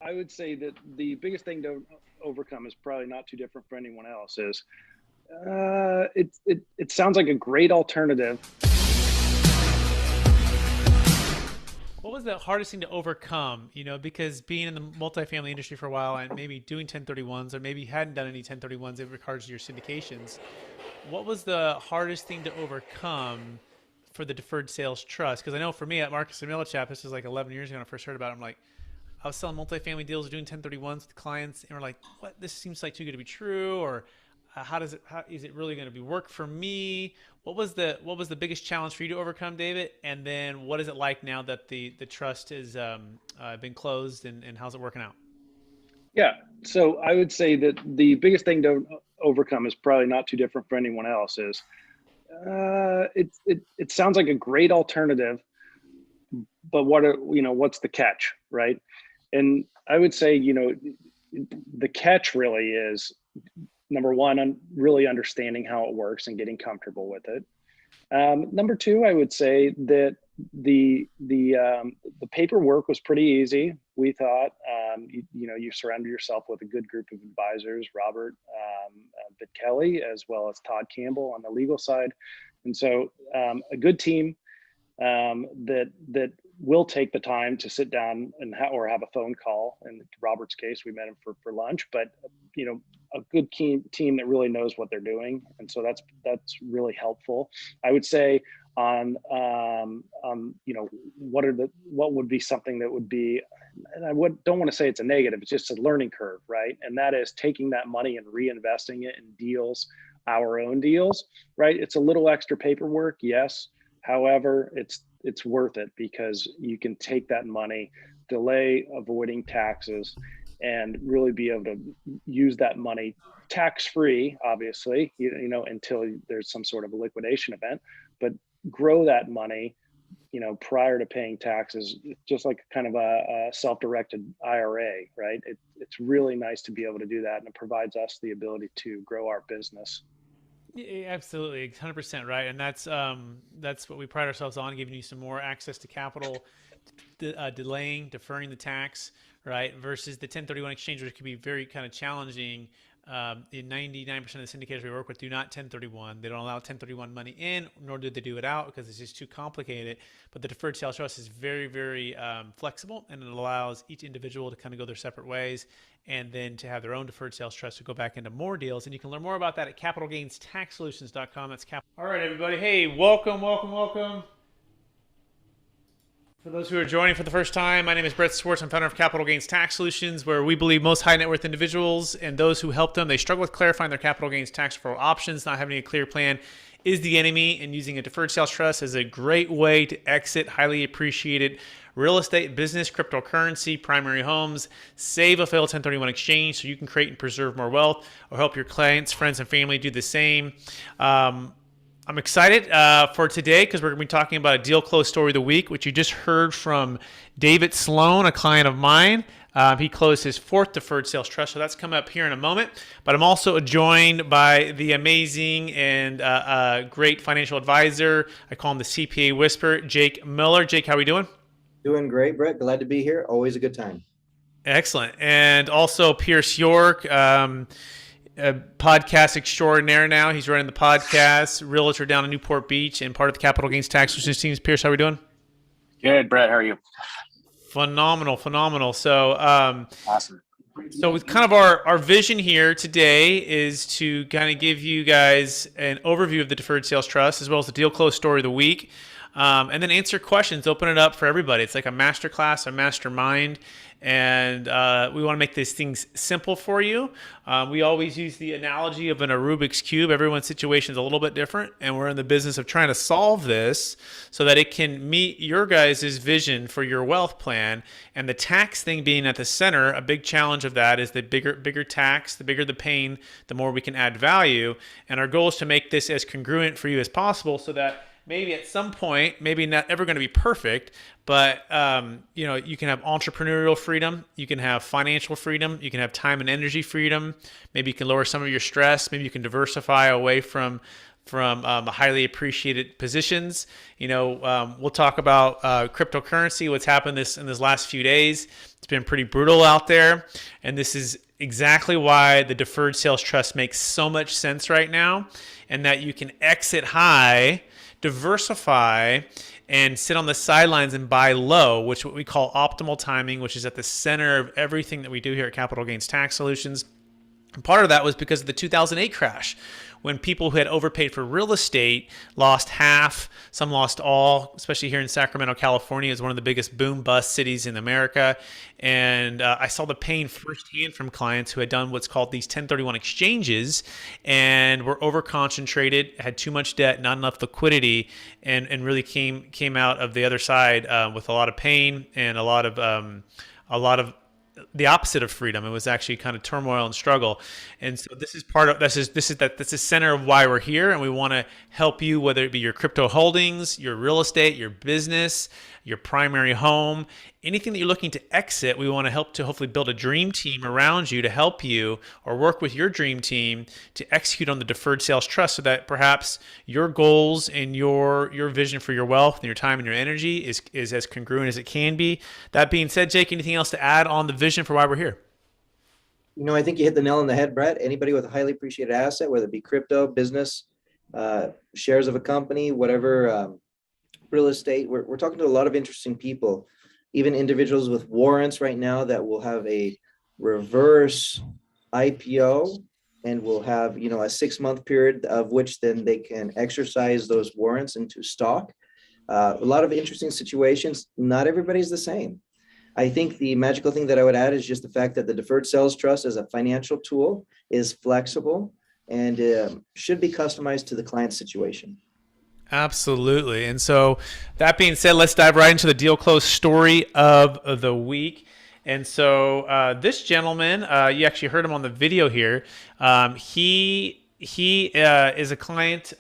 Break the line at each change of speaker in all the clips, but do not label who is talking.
I would say that the biggest thing to overcome is probably not too different for anyone else. Is it sounds like a great alternative.
What was the hardest thing to overcome? Because being in the multifamily industry for a while and maybe doing 1031s, or maybe you hadn't done any 1031s in regards to your syndications, what was the hardest thing to overcome for the deferred sales trust? Because I know for me at Marcus Millichap, this was like 11 years ago when I first heard about it. I'm like, I was selling multifamily deals, doing 1031s with clients, and we're like, "What? This seems like too good to be true." Or how is it really going to be work for me? What was the biggest challenge for you to overcome, David? And then what is it like now that the trust has been closed, and how's it working out?
Yeah. So I would say that the biggest thing to overcome is probably not too different for anyone else. Is it sounds like a great alternative, but what's the catch, right? And I would say, the catch really is number one, really understanding how it works and getting comfortable with it. Number two, I would say that the paperwork was pretty easy. We thought, you surrounded yourself with a good group of advisors, Robert Kelly, as well as Todd Campbell on the legal side. And so a good team that will take the time to sit down and have a phone call. In Robert's case, we met him for lunch, but a good team that really knows what they're doing, and so that's really helpful. I would say on what would be something that would be, and don't want to say it's a negative, it's just a learning curve, right? And that is taking that money and reinvesting it in deals, our own deals, right? It's a little extra paperwork, yes. However, it's worth it because you can take that money, delay avoiding taxes, and really be able to use that money tax-free, obviously, until there's some sort of a liquidation event, but grow that money, prior to paying taxes, just like kind of a self-directed IRA, right? It's really nice to be able to do that, and it provides us the ability to grow our business.
Yeah, absolutely, 100% right, and that's what we pride ourselves on, giving you some more access to capital, deferring the tax, right, versus the 1031 exchange, which can be very kind of challenging. In 99% of the syndicators we work with do not 1031. They don't allow 1031 money in, nor do they do it out because it's just too complicated. But the deferred sales trust is very, very flexible, and it allows each individual to kind of go their separate ways, and then to have their own deferred sales trust to go back into more deals. And you can learn more about that at capitalgainstaxsolutions.com. That's capital. All right, everybody. Hey, welcome, welcome, welcome. For those who are joining for the first time, my name is Brett Swarts. I'm founder of Capital Gains Tax Solutions, where we believe most high net worth individuals and those who help them, they struggle with clarifying their capital gains tax deferral options. Not having a clear plan is the enemy, and using a deferred sales trust is a great way to exit highly appreciated real estate, business, cryptocurrency, primary homes, save a failed 1031 exchange so you can create and preserve more wealth, or help your clients, friends, and family do the same. I'm excited for today because we're going to be talking about a deal close story of the week, which you just heard from David Sloan, a client of mine. He closed his fourth deferred sales trust, so that's coming up here in a moment. But I'm also joined by the amazing and great financial advisor. I call him the CPA Whisperer, Jake Miller. Jake, how are we doing?
Doing great, Brett. Glad to be here. Always a good time.
Excellent. And also Pierce York, a podcast extraordinaire now. He's running the podcast, realtor down in Newport Beach, and part of the Capital Gains Tax Solutions team. Pierce, how are we doing?
Good, Brett. How are you?
Phenomenal. So,
Awesome.
So with kind of our vision here today is to kind of give you guys an overview of the Deferred Sales Trust as well as the deal close story of the week. And then answer questions, open it up for everybody. It's like a masterclass, a mastermind, and we want to make these things simple for you. We always use the analogy of a Rubik's Cube. Everyone's situation is a little bit different, and we're in the business of trying to solve this so that it can meet your guys' vision for your wealth plan. And the tax thing being at the center, a big challenge of that is the bigger tax, the bigger the pain, the more we can add value. And our goal is to make this as congruent for you as possible so that maybe at some point, maybe not ever going to be perfect, but you can have entrepreneurial freedom, you can have financial freedom, you can have time and energy freedom. Maybe you can lower some of your stress. Maybe you can diversify away from from highly appreciated positions. We'll talk about cryptocurrency, what's happened in this last few days. It's been pretty brutal out there, and this is exactly why the Deferred Sales Trust makes so much sense right now, and that you can exit high, diversify, and sit on the sidelines and buy low, which is what we call optimal timing, which is at the center of everything that we do here at Capital Gains Tax Solutions. And part of that was because of the 2008 crash, when people who had overpaid for real estate lost half, some lost all, especially here in Sacramento, California is one of the biggest boom bust cities in America. And I saw the pain firsthand from clients who had done what's called these 1031 exchanges and were over-concentrated, had too much debt, not enough liquidity, and really came out of the other side with a lot of pain and a lot of the opposite of freedom. It was actually kind of turmoil and struggle. And so this is part of this is the center of why we're here, and we want to help you, whether it be your crypto holdings, your real estate, your business, your primary home, anything that you're looking to exit. We want to help to hopefully build a dream team around you to help you, or work with your dream team to execute on the Deferred Sales Trust, so that perhaps your goals and your vision for your wealth and your time and your energy is as congruent as it can be. That being said, Jake, anything else to add on the vision for why we're here?
I think you hit the nail on the head, Brett. Anybody with a highly appreciated asset, whether it be crypto, business, shares of a company, whatever, real estate, we're talking to a lot of interesting people, even individuals with warrants right now that will have a reverse IPO and will have, a 6-month period of which then they can exercise those warrants into stock. A lot of interesting situations. Not everybody's the same. I think the magical thing that I would add is just the fact that the Deferred Sales Trust as a financial tool is flexible and should be customized to the client's situation.
Absolutely. And so that being said, let's dive right into the deal close story of the week. And so this gentleman, you actually heard him on the video here. He is a client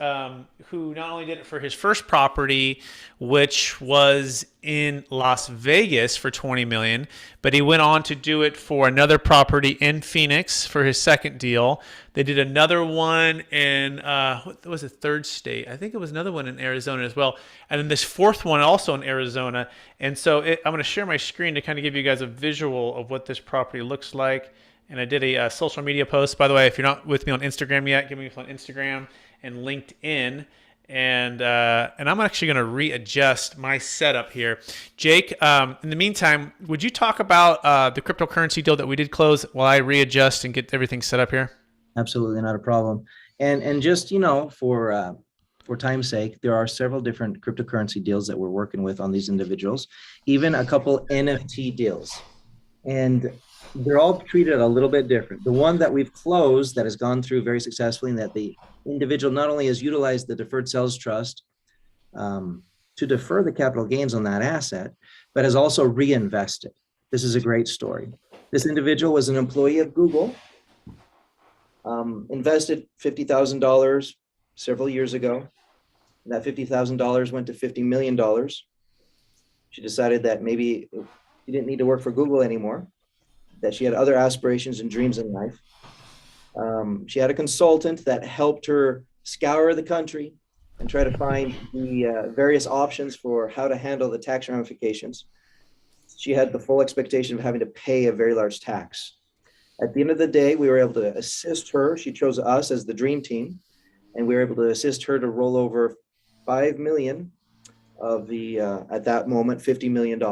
who not only did it for his first property, which was in Las Vegas for $20 million, but he went on to do it for another property in Phoenix for his second deal. They did another one in, what was the third state? I think it was another one in Arizona as well. And then this fourth one also in Arizona. And so I'm going to share my screen to kind of give you guys a visual of what this property looks like. And I did a social media post. By the way, if you're not with me on Instagram yet, give me on Instagram and LinkedIn. And I'm actually going to readjust my setup here. Jake, in the meantime, would you talk about the cryptocurrency deal that we did close while I readjust and get everything set up here?
Absolutely, not a problem. And just, for time's sake, there are several different cryptocurrency deals that we're working with on these individuals, even a couple NFT deals. And they're all treated a little bit different. The one that we've closed that has gone through very successfully, and that the individual not only has utilized the Deferred Sales Trust to defer the capital gains on that asset, but has also reinvested. This is a great story. This individual was an employee of Google, invested $50,000 several years ago. That $50,000 went to $50 million. She decided that maybe she didn't need to work for Google anymore, that she had other aspirations and dreams in life. She had a consultant that helped her scour the country and try to find the various options for how to handle the tax ramifications. She had the full expectation of having to pay a very large tax. At the end of the day, we were able to assist her. She chose us as the dream team, and we were able to assist her to roll over $5 million of the, at that moment, $50 million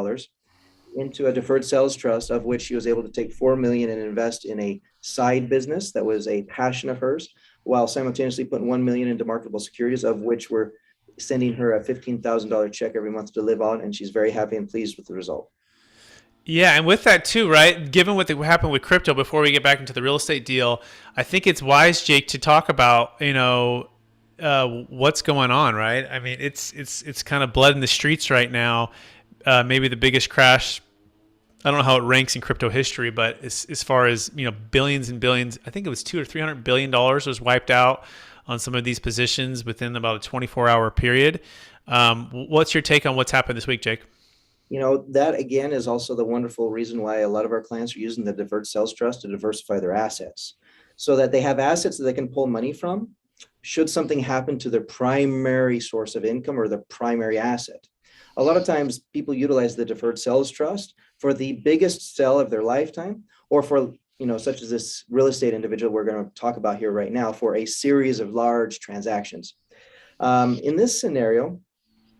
into a Deferred Sales Trust, of which she was able to take $4 million and invest in a side business that was a passion of hers, while simultaneously putting $1 million into marketable securities, of which we're sending her a $15,000 check every month to live on, and she's very happy and pleased with the result.
Yeah, and with that too, right? Given what happened with crypto, before we get back into the real estate deal, I think it's wise, Jake, to talk about what's going on, right? I mean, it's kind of blood in the streets right now. Maybe the biggest crash. I don't know how it ranks in crypto history, but as far as billions and billions, I think it was $200 or $300 billion was wiped out on some of these positions within about a 24-hour period. What's your take on what's happened this week, Jake?
That again is also the wonderful reason why a lot of our clients are using the Deferred Sales Trust to diversify their assets, so that they have assets that they can pull money from should something happen to their primary source of income or the primary asset. A lot of times people utilize the deferred sales trust for the biggest sale of their lifetime, or for, such as this real estate individual we're going to talk about here right now, for a series of large transactions. In this scenario,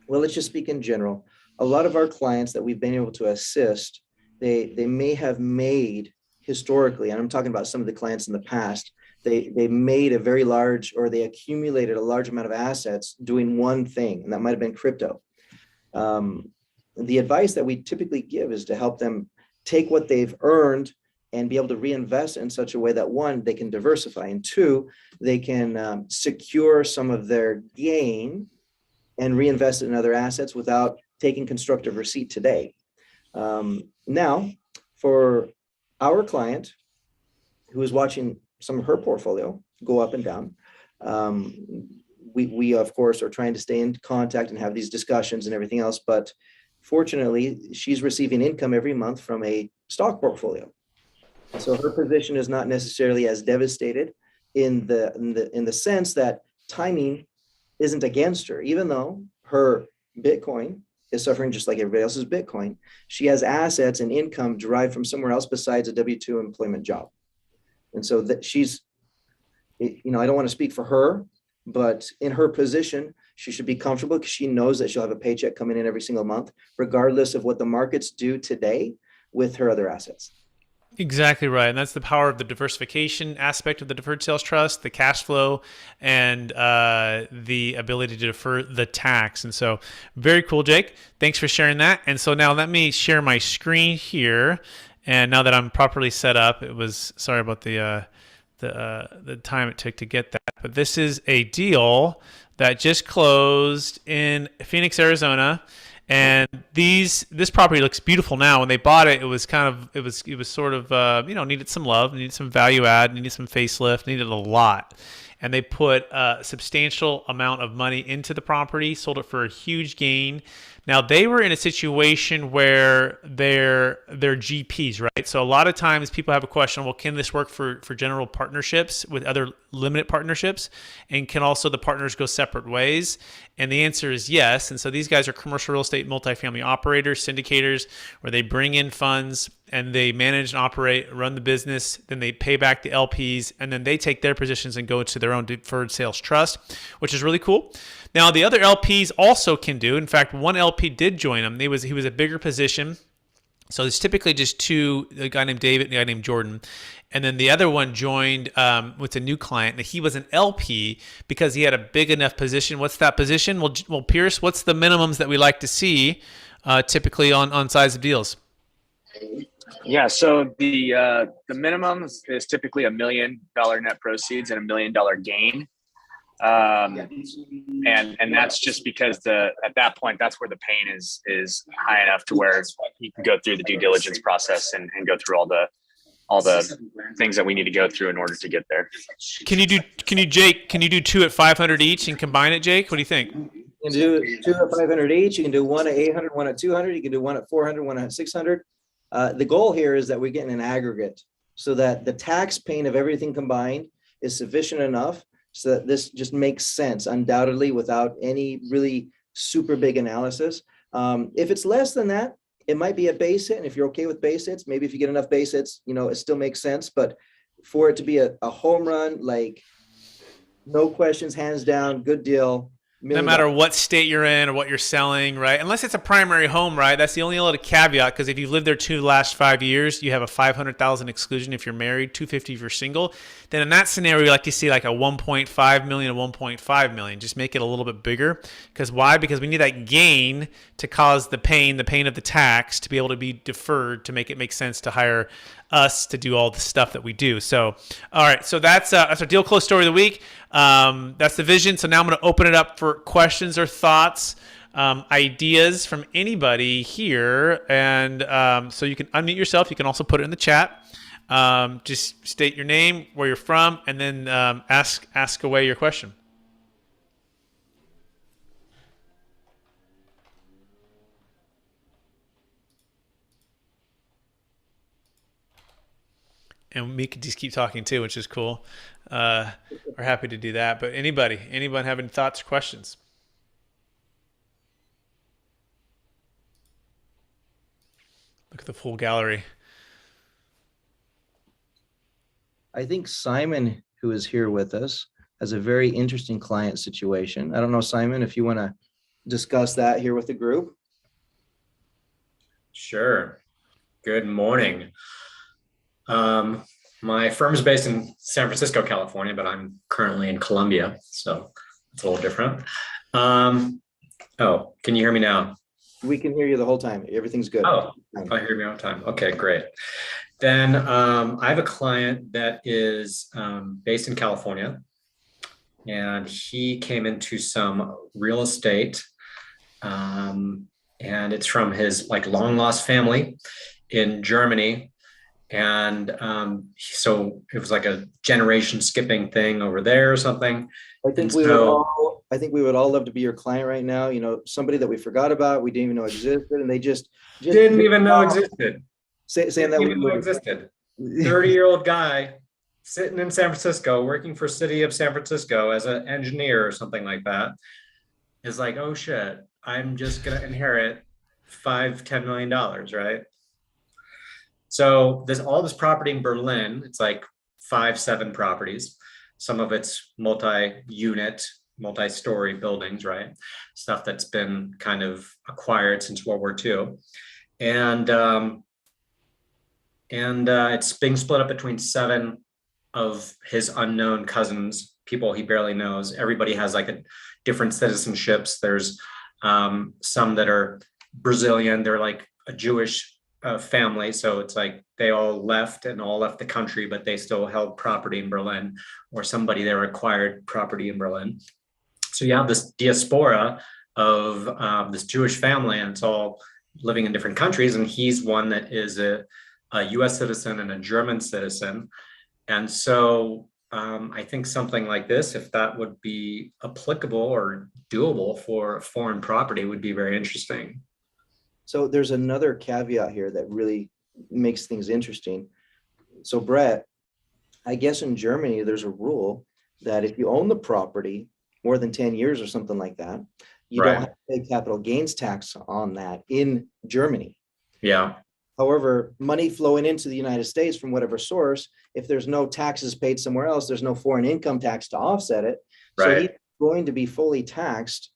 well, let's just speak in general. A lot of our clients that we've been able to assist, they may have made historically, and I'm talking about some of the clients in the past, they made a very large, or they accumulated a large amount of assets doing one thing, and that might have been crypto. The advice that we typically give is to help them take what they've earned and be able to reinvest in such a way that, one, they can diversify, and two, they can secure some of their gain and reinvest it in other assets without taking constructive receipt today. Now, for our client who is watching some of her portfolio go up and down, we of course are trying to stay in contact and have these discussions and everything else, but fortunately she's receiving income every month from a stock portfolio. So her position is not necessarily as devastated in the sense that timing isn't against her. Even though her Bitcoin is suffering just like everybody else's Bitcoin, she has assets and income derived from somewhere else besides a W-2 employment job. And so that she's, I don't want to speak for her, but in her position, she should be comfortable because she knows that she'll have a paycheck coming in every single month, regardless of what the markets do today with her other assets.
Exactly right. And that's the power of the diversification aspect of the deferred sales trust, the cash flow, and the ability to defer the tax. And so very cool, Jake. Thanks for sharing that. And so now let me share my screen here. And now that I'm properly set up, sorry about the time it took to get that. But this is a deal that just closed in Phoenix, Arizona. And this property looks beautiful now. When they bought it, it was sort of needed some love, needed some value add, needed some facelift, needed a lot. And they put a substantial amount of money into the property, sold it for a huge gain. Now they were in a situation where they're GPs, right? So a lot of times people have a question, well, can this work for general partnerships with other limited partnerships? And can also the partners go separate ways? And the answer is yes. And so these guys are commercial real estate multifamily operators, syndicators, where they bring in funds and they manage and operate, run the business, then they pay back the LPs, and then they take their positions and go to their own deferred sales trust, which is really cool. Now, the other LPs also can do. In fact, one LP did join them. He was a bigger position. So there's typically just two, a guy named David and a guy named Jordan. And then the other one joined with a new client. And he was an LP because he had a big enough position. What's that position? Well, Pierce, what's the minimums that we like to see typically on size of deals?
Yeah, so the minimum is typically $1 million net proceeds and $1 million gain. And that's just because at that point, that's where the pain is high enough to where you can go through the due diligence process and go through all the things that we need to go through in order to get there.
Jake, can you do two at 500 each and combine it, Jake? What do you think?
You can do two at 500 each. You can do one at 800, one at 200. You can do one at 400, one at 600. The goal here is that we're getting an aggregate so that the tax pain of everything combined is sufficient enough so that this just makes sense, undoubtedly, without any really super big analysis. If it's less than that, it might be a base hit. And if you're okay with base hits, maybe if you get enough base hits, it still makes sense. But for it to be a home run, like no questions, hands down, good deal.
No matter what state you're in or what you're selling, right? Unless it's a primary home, right? That's the only little caveat, because if you've lived there the last 5 years, you have a $500,000 exclusion if you're married, $250,000 if you're single. Then in that scenario, you like to see like a $1.5 million to $1.5 million. Just make it a little bit bigger. Because why? Because we need that gain to cause the pain of the tax to be able to be deferred to make it make sense to hire us to do all the stuff that we do. So, all right. So that's our deal close story of the week. That's the vision. So now I'm going to open it up for questions or thoughts, ideas from anybody here. And so you can unmute yourself. You can also put it in the chat. Just state your name, where you're from, and then ask away your question. and we could just keep talking too, which is cool. We're happy to do that. But anyone have any thoughts or questions? Look at the full gallery.
I think Simon, who is here with us, has a very interesting client situation. I don't know, Simon, if you want to discuss that here with the group.
Sure. Good morning. My firm is based in San Francisco, California, but I'm currently in Colombia, so it's a little different. Oh, can you hear me now?
We can hear you the whole time. Everything's good.
Oh, I hear me all the time. Okay, great. Then I have a client that is based in California, and he came into some real estate, and it's from his long lost family in Germany. And so it was like a generation skipping thing over there or something.
I think we would all love to be your client right now. You know, somebody that we forgot about, we didn't even know existed, and they just
didn't even know existed.
Saying that
even know existed. 30-year-old guy sitting in San Francisco, working for City of San Francisco as an engineer or something like that, is like, oh shit, I'm just gonna inherit $5-10 million, right? So all this property in Berlin, it's like 5-7 properties. Some of it's multi-unit, multi-story buildings, right? Stuff that's been kind of acquired since World War II. And it's being split up between 7 of his unknown cousins, people he barely knows. Everybody has like different citizenships. There's some that are Brazilian. They're like a Jewish family. So it's like they all left the country, but they still held property in Berlin, or somebody there acquired property in Berlin. So you have this diaspora of this Jewish family, and it's all living in different countries. And he's one that is a US citizen and a German citizen. And so I think something like this, if that would be applicable or doable for foreign property, would be very interesting.
So there's another caveat here that really makes things interesting. So Brett, I guess in Germany, there's a rule that if you own the property more than 10 years or something like that, you don't have to pay capital gains tax on that in Germany.
Yeah.
However, money flowing into the United States from whatever source, if there's no taxes paid somewhere else, there's no foreign income tax to offset it.
Right.
So he's going to be fully taxed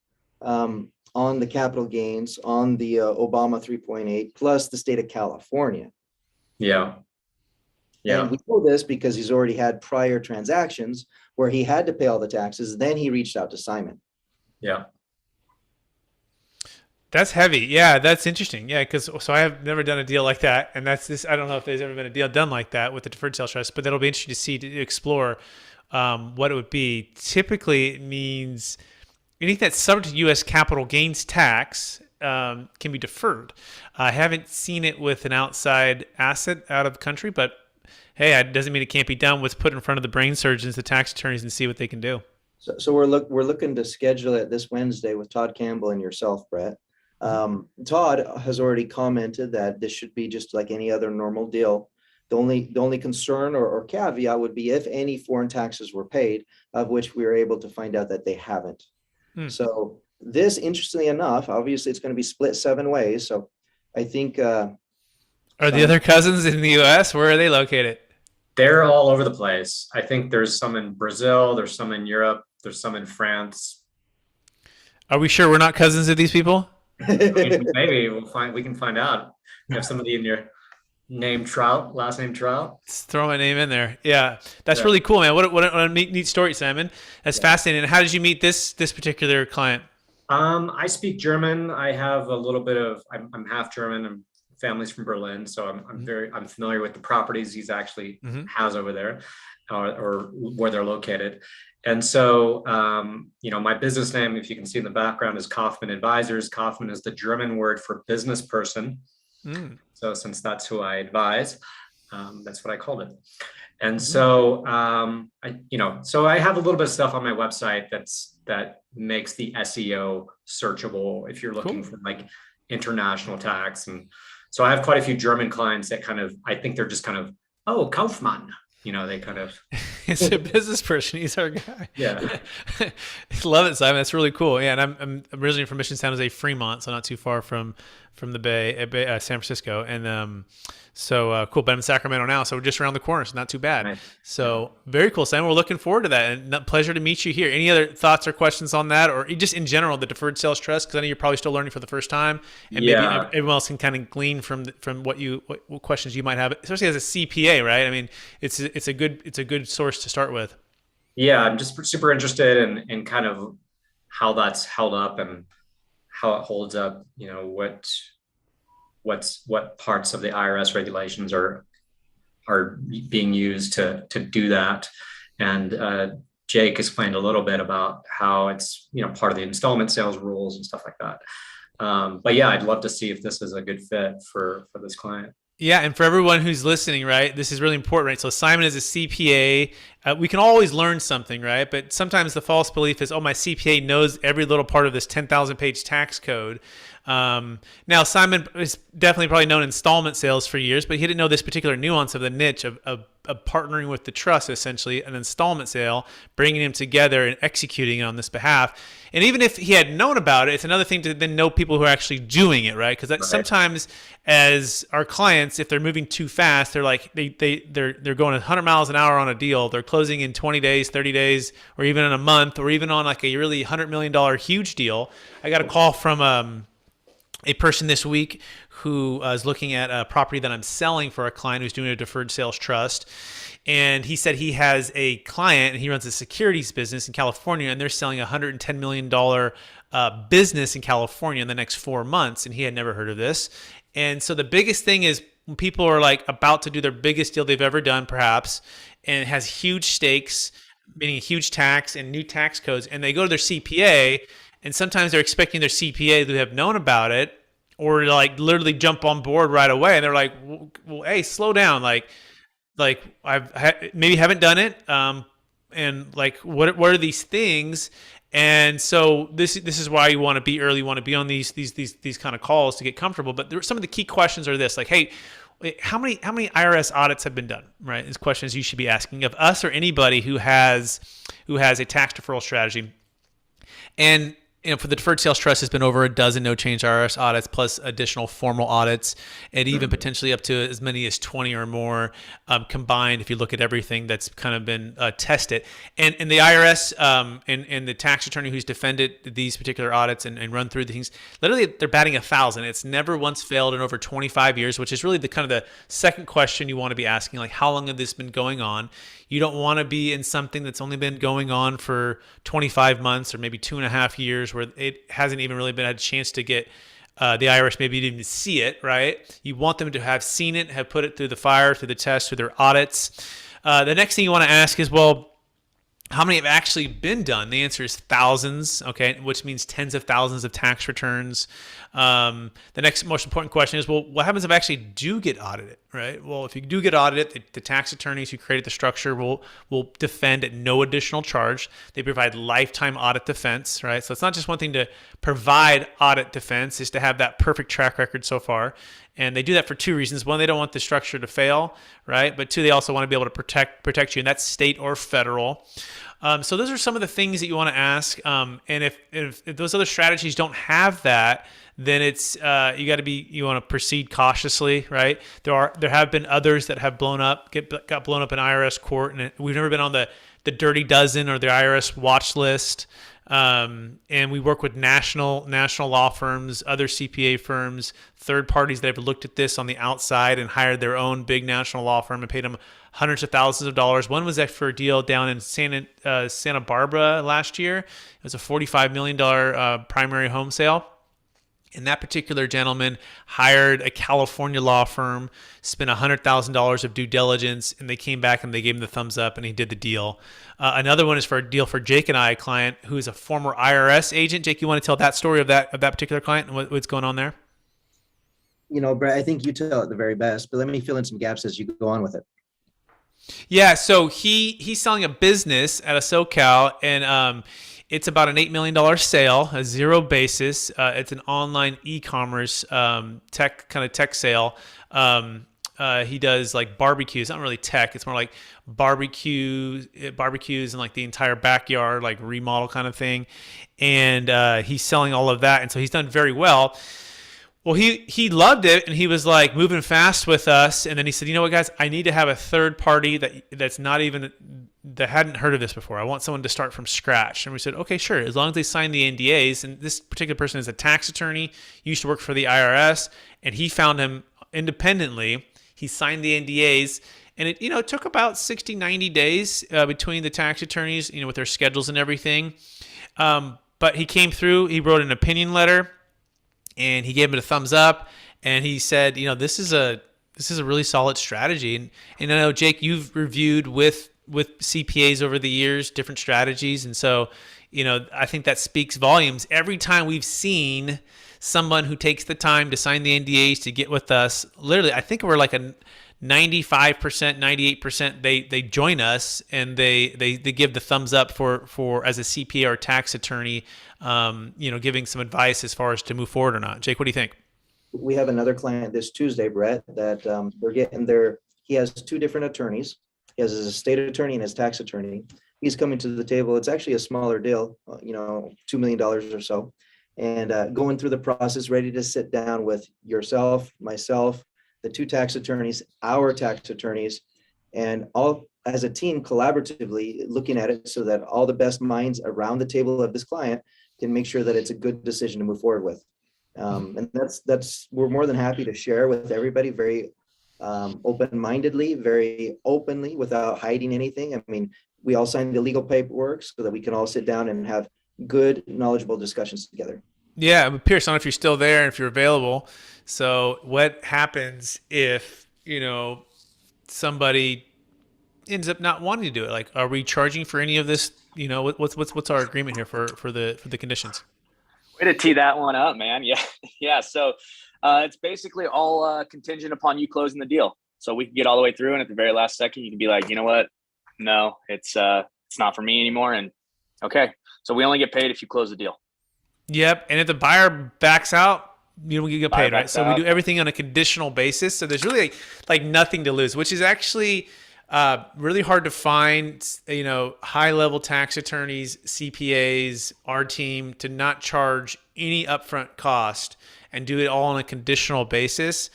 on the capital gains on the Obama 3.8 plus the state of California.
Yeah. Yeah.
And we know this because he's already had prior transactions where he had to pay all the taxes. Then he reached out to Simon.
Yeah.
That's heavy. Yeah, that's interesting. Yeah, because I have never done a deal like that, and that's this. I don't know if there's ever been a deal done like that with the deferred sales trust, but that'll be interesting to see, to explore what it would be. Typically, it means anything that's subject to U.S. capital gains tax can be deferred. I haven't seen it with an outside asset out of the country, but hey, it doesn't mean it can't be done. Let's put it in front of the brain surgeons, the tax attorneys, and see what they can do.
So we're looking to schedule it this Wednesday with Todd Campbell and yourself, Brett. Todd has already commented that this should be just like any other normal deal. The only concern or caveat would be if any foreign taxes were paid, of which we were able to find out that they haven't. So this, interestingly enough, obviously it's going to be split 7 ways. So I think
are the other cousins in the U.S.? Where are they located?
They're all over the place. I think there's some in Brazil, there's some in Europe, there's some in France.
Are we sure we're not cousins of these people?
Maybe we can find out. You have somebody in your last name Trout.
Let's throw my name in there. Yeah, that's really cool, man. What a neat story, Simon. That's fascinating. How did you meet this particular client?
I speak German. I have a little bit of. I'm half German. I'm family's from Berlin, so I'm familiar with the properties he's actually has over there, or where they're located. And so, my business name, if you can see in the background, is Kaufman Advisors. Kaufman is the German word for business person. So since that's who I advise, that's what I called it. And so, so I have a little bit of stuff on my website that makes the SEO searchable if you're looking for like international tax. And so I have quite a few German clients that I think they're just kind of oh, Kaufman. They kind of,
He's a business person. He's our guy.
yeah.
Love it, Simon. That's really cool. Yeah, and I'm originally from Mission San Jose, Fremont, so not too far from the Bay, San Francisco, and so cool. But I'm in Sacramento now, so we're just around the corner, so not too bad.
Nice.
So very cool, Simon. We're looking forward to that, and pleasure to meet you here. Any other thoughts or questions on that, or just in general the Deferred Sales Trust? Because I know you're probably still learning for the first time, and maybe everyone else can kind of glean from what questions you might have, especially as a CPA, right? I mean, it's a good source to start with.
Yeah, I'm just super interested in kind of how that's held up and how it holds up. What parts of the IRS regulations are being used to do that. And Jake explained a little bit about how it's part of the installment sales rules and stuff like that. But yeah, I'd love to see if this is a good fit for this client.
Yeah, and for everyone who's listening, right, this is really important, right? So Simon is a CPA. We can always learn something, right? But sometimes the false belief is, oh, my CPA knows every little part of this 10,000-page tax code. Now, Simon is definitely probably known installment sales for years, but he didn't know this particular nuance of the niche of partnering with the trust, essentially an installment sale, bringing them together and executing it on this behalf. And even if he had known about it, it's another thing to then know people who are actually doing it, right? Because sometimes as our clients, if they're moving too fast, they're like they're going 100 miles an hour on a deal. They're closing in 20 days, 30 days, or even in a month, or even on like a really $100 million huge deal. I got a call from a person this week who is looking at a property that I'm selling for a client who's doing a deferred sales trust. And he said he has a client and he runs a securities business in California, and they're selling a $110 million business in California in the next 4 months. And he had never heard of this. And so the biggest thing is when people are like about to do their biggest deal they've ever done, perhaps, and it has huge stakes, meaning a huge tax and new tax codes, and they go to their CPA, and sometimes they're expecting their CPA to have known about it or like literally jump on board right away. And they're like, well, hey, slow down. Like maybe haven't done it. And like, what are these things? And so this is why you want to be early. You want to be on these kind of calls to get comfortable. But some of the key questions are this, like, hey, how many IRS audits have been done, right? These questions you should be asking of us or anybody who has a tax deferral strategy. And for the Deferred Sales Trust, has been over a dozen no-change IRS audits plus additional formal audits, and even potentially up to as many as 20 or more combined if you look at everything that's kind of been tested. And the IRS and the tax attorney who's defended these particular audits and run through the things, literally they're batting 1,000. It's never once failed in over 25 years, which is really the kind of the second question you want to be asking, like how long have this been going on? You don't want to be in something that's only been going on for 25 months or maybe 2.5 years where it hasn't even really been had a chance to get the IRS maybe even see it, right? You want them to have seen it, have put it through the fire, through the test, through their audits. The next thing you want to ask is, well, how many have actually been done? The answer is thousands, okay, which means tens of thousands of tax returns. The next most important question is, well, what happens if I actually do get audited, right? Well, if you do get audited, the tax attorneys who created the structure will defend at no additional charge. They provide lifetime audit defense, right? So it's not just one thing to provide audit defense, is to have that perfect track record so far. And they do that for two reasons. One, they don't want the structure to fail, right? But two, they also want to be able to protect you, and that's state or federal. So those are some of the things that you want to ask. And if those other strategies don't have that, then it's you want to proceed cautiously, right? There have been others that have got blown up in IRS court, and we've never been on the Dirty Dozen or the IRS watch list. And we work with national law firms, other CPA firms, third parties that have looked at this on the outside and hired their own big national law firm and paid them hundreds of thousands of dollars. One was that for a deal down in Santa Barbara last year. It was a $45 million primary home sale. And that particular gentleman hired a California law firm, spent $100,000 of due diligence, and they came back and they gave him the thumbs up, and he did the deal. Another one is for a deal for Jake and I, a client who is a former IRS agent. Jake, you want to tell that story of that particular client and what's going on there?
Brett, I think you tell it the very best, but let me fill in some gaps as you go on with it.
Yeah, so he's selling a business at a SoCal, and it's about an $8 million sale, a zero basis. It's an online e-commerce tech sale. he does like barbecues, not really tech. It's more like barbecues and like the entire backyard, like remodel kind of thing. And he's selling all of that. And so he's done very well. Well, he loved it, and he was like moving fast with us. And then he said, you know what, guys, I need to have a third party that hadn't heard of this before. I want someone to start from scratch. And we said, okay, sure, as long as they sign the NDAs. And this particular person is a tax attorney, used to work for the IRS, and he found him independently. He signed the NDAs, and it took about 60, 90 days between the tax attorneys, with their schedules and everything. But he came through. He wrote an opinion letter, and he gave it a thumbs up. And he said, this is a really solid strategy. And I know, Jake, you've reviewed with CPAs over the years, different strategies. And so, I think that speaks volumes. Every time we've seen someone who takes the time to sign the NDAs to get with us, literally, I think we're like a 95%, 98%, they join us, and they give the thumbs up for as a CPA or tax attorney, giving some advice as far as to move forward or not. Jake, what do you think?
We have another client this Tuesday, Brett, that he has two different attorneys. He has his estate attorney and his tax attorney. He's coming to the table. It's actually a smaller deal, $2 million or so. And going through the process, ready to sit down with yourself, myself, the two tax attorneys, our tax attorneys, and all as a team collaboratively looking at it so that all the best minds around the table of this client can make sure that it's a good decision to move forward with. And we're more than happy to share with everybody very open-mindedly, very openly, without hiding anything. I mean, we all signed the legal paperwork so that we can all sit down and have good, knowledgeable discussions together.
Yeah, Pierce, I don't know if you're still there and if you're available. So what happens if, somebody ends up not wanting to do it? Like, are we charging for any of this? What's our agreement here for the conditions?
Way to tee that one up, man. Yeah. Yeah. So it's basically all contingent upon you closing the deal. So we can get all the way through, and at the very last second, you can be like, you know what? No, it's not for me anymore. And okay. So we only get paid if you close the deal. Yep.
And if the buyer backs out, we get paid, right? So we do everything on a conditional basis. So there's really like nothing to lose, which is actually really hard to find, high-level tax attorneys, CPAs, our team, to not charge any upfront cost and do it all on a conditional basis,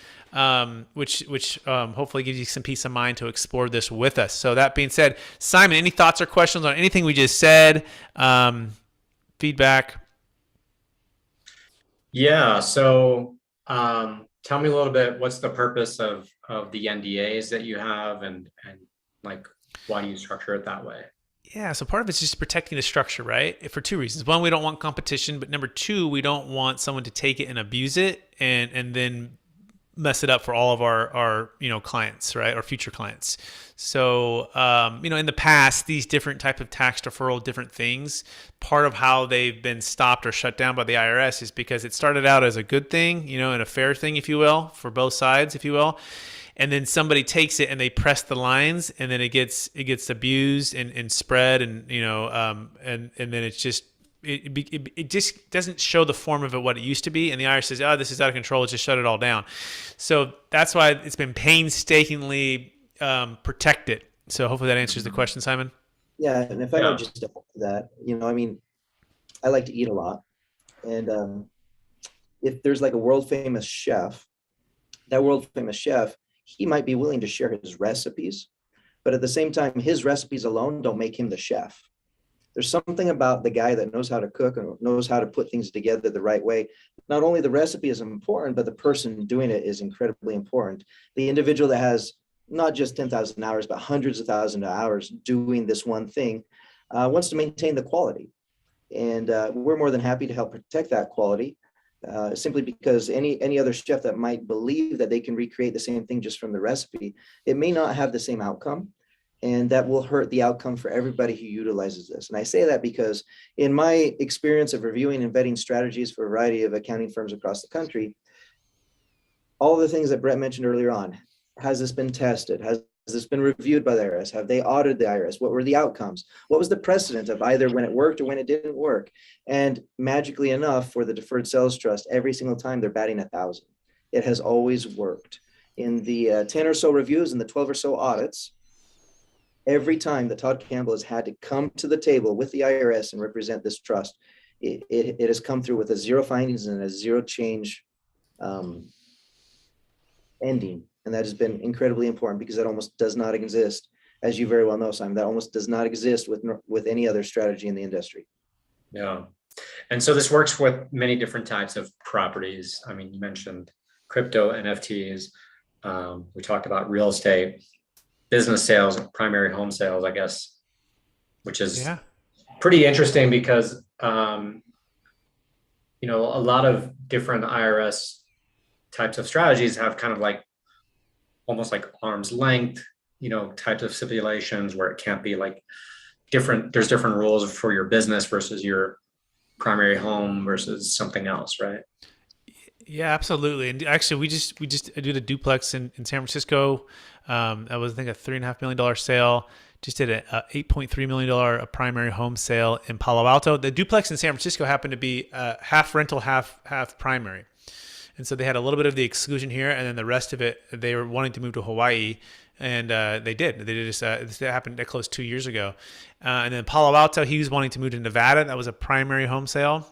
which hopefully gives you some peace of mind to explore this with us. So that being said, Simon, any thoughts or questions on anything we just said? Feedback?
Yeah. So tell me a little bit, what's the purpose of the NDAs that you have, and like, why do you structure it that way?
Yeah, so part of it's just protecting the structure, right? For two reasons. One, we don't want competition, but number two, we don't want someone to take it and abuse it and then mess it up for all of our clients, right? Or future clients. So, in the past, these different type of tax deferral, different things, part of how they've been stopped or shut down by the IRS is because it started out as a good thing, and a fair thing, if you will, for both sides, if you will. And then somebody takes it and they press the lines, and then it gets abused and spread, and then it's just it just doesn't show the form of it what it used to be. And the IRS says, oh, this is out of control, let's just shut it all down. So that's why it's been painstakingly protected. So hopefully that answers the question, Simon.
Yeah, and if I might just add to that, I like to eat a lot, and if there's like a world famous chef, that world famous chef, he might be willing to share his recipes, but at the same time, his recipes alone don't make him the chef. There's something about the guy that knows how to cook and knows how to put things together the right way. Not only the recipe is important, but the person doing it is incredibly important. The individual that has not just 10,000 hours, but hundreds of thousands of hours doing this one thing wants to maintain the quality. And we're more than happy to help protect that quality, simply because any other chef that might believe that they can recreate the same thing just from the recipe, it may not have the same outcome. And that will hurt the outcome for everybody who utilizes this. And I say that because in my experience of reviewing and vetting strategies for a variety of accounting firms across the country, all the things that Brett mentioned earlier on, has this been tested? Has this been reviewed by the IRS? Have they audited the IRS? What were the outcomes? What was the precedent of either when it worked or when it didn't work? And magically enough, for the Deferred Sales Trust, every single time they're batting 1,000. It has always worked. in the 10 or so reviews and the 12 or so audits, every time that Todd Campbell has had to come to the table with the IRS and represent this trust, it has come through with a 0 findings and a 0 change ending. And that has been incredibly important because that almost does not exist, as you very well know, Simon, that almost does not exist with any other strategy in the industry.
Yeah. And so this works with many different types of properties. I mean, you mentioned crypto, NFTs. We talked about real estate, business sales, primary home sales, I guess, which is pretty interesting because, a lot of different IRS types of strategies have kind of like almost like arm's length, types of stipulations where it can't be like there's different rules for your business versus your primary home versus something else, right?
Yeah, absolutely. And actually, we just did a duplex in San Francisco. That was, I think, a $3.5 million sale. Just did a $8.3 million primary home sale in Palo Alto. The duplex in San Francisco happened to be half rental, half primary. And so they had a little bit of the exclusion here, and then the rest of it, they were wanting to move to Hawaii, and they did. They did this happened. That closed 2 years ago. And then Palo Alto, he was wanting to move to Nevada. That was a primary home sale.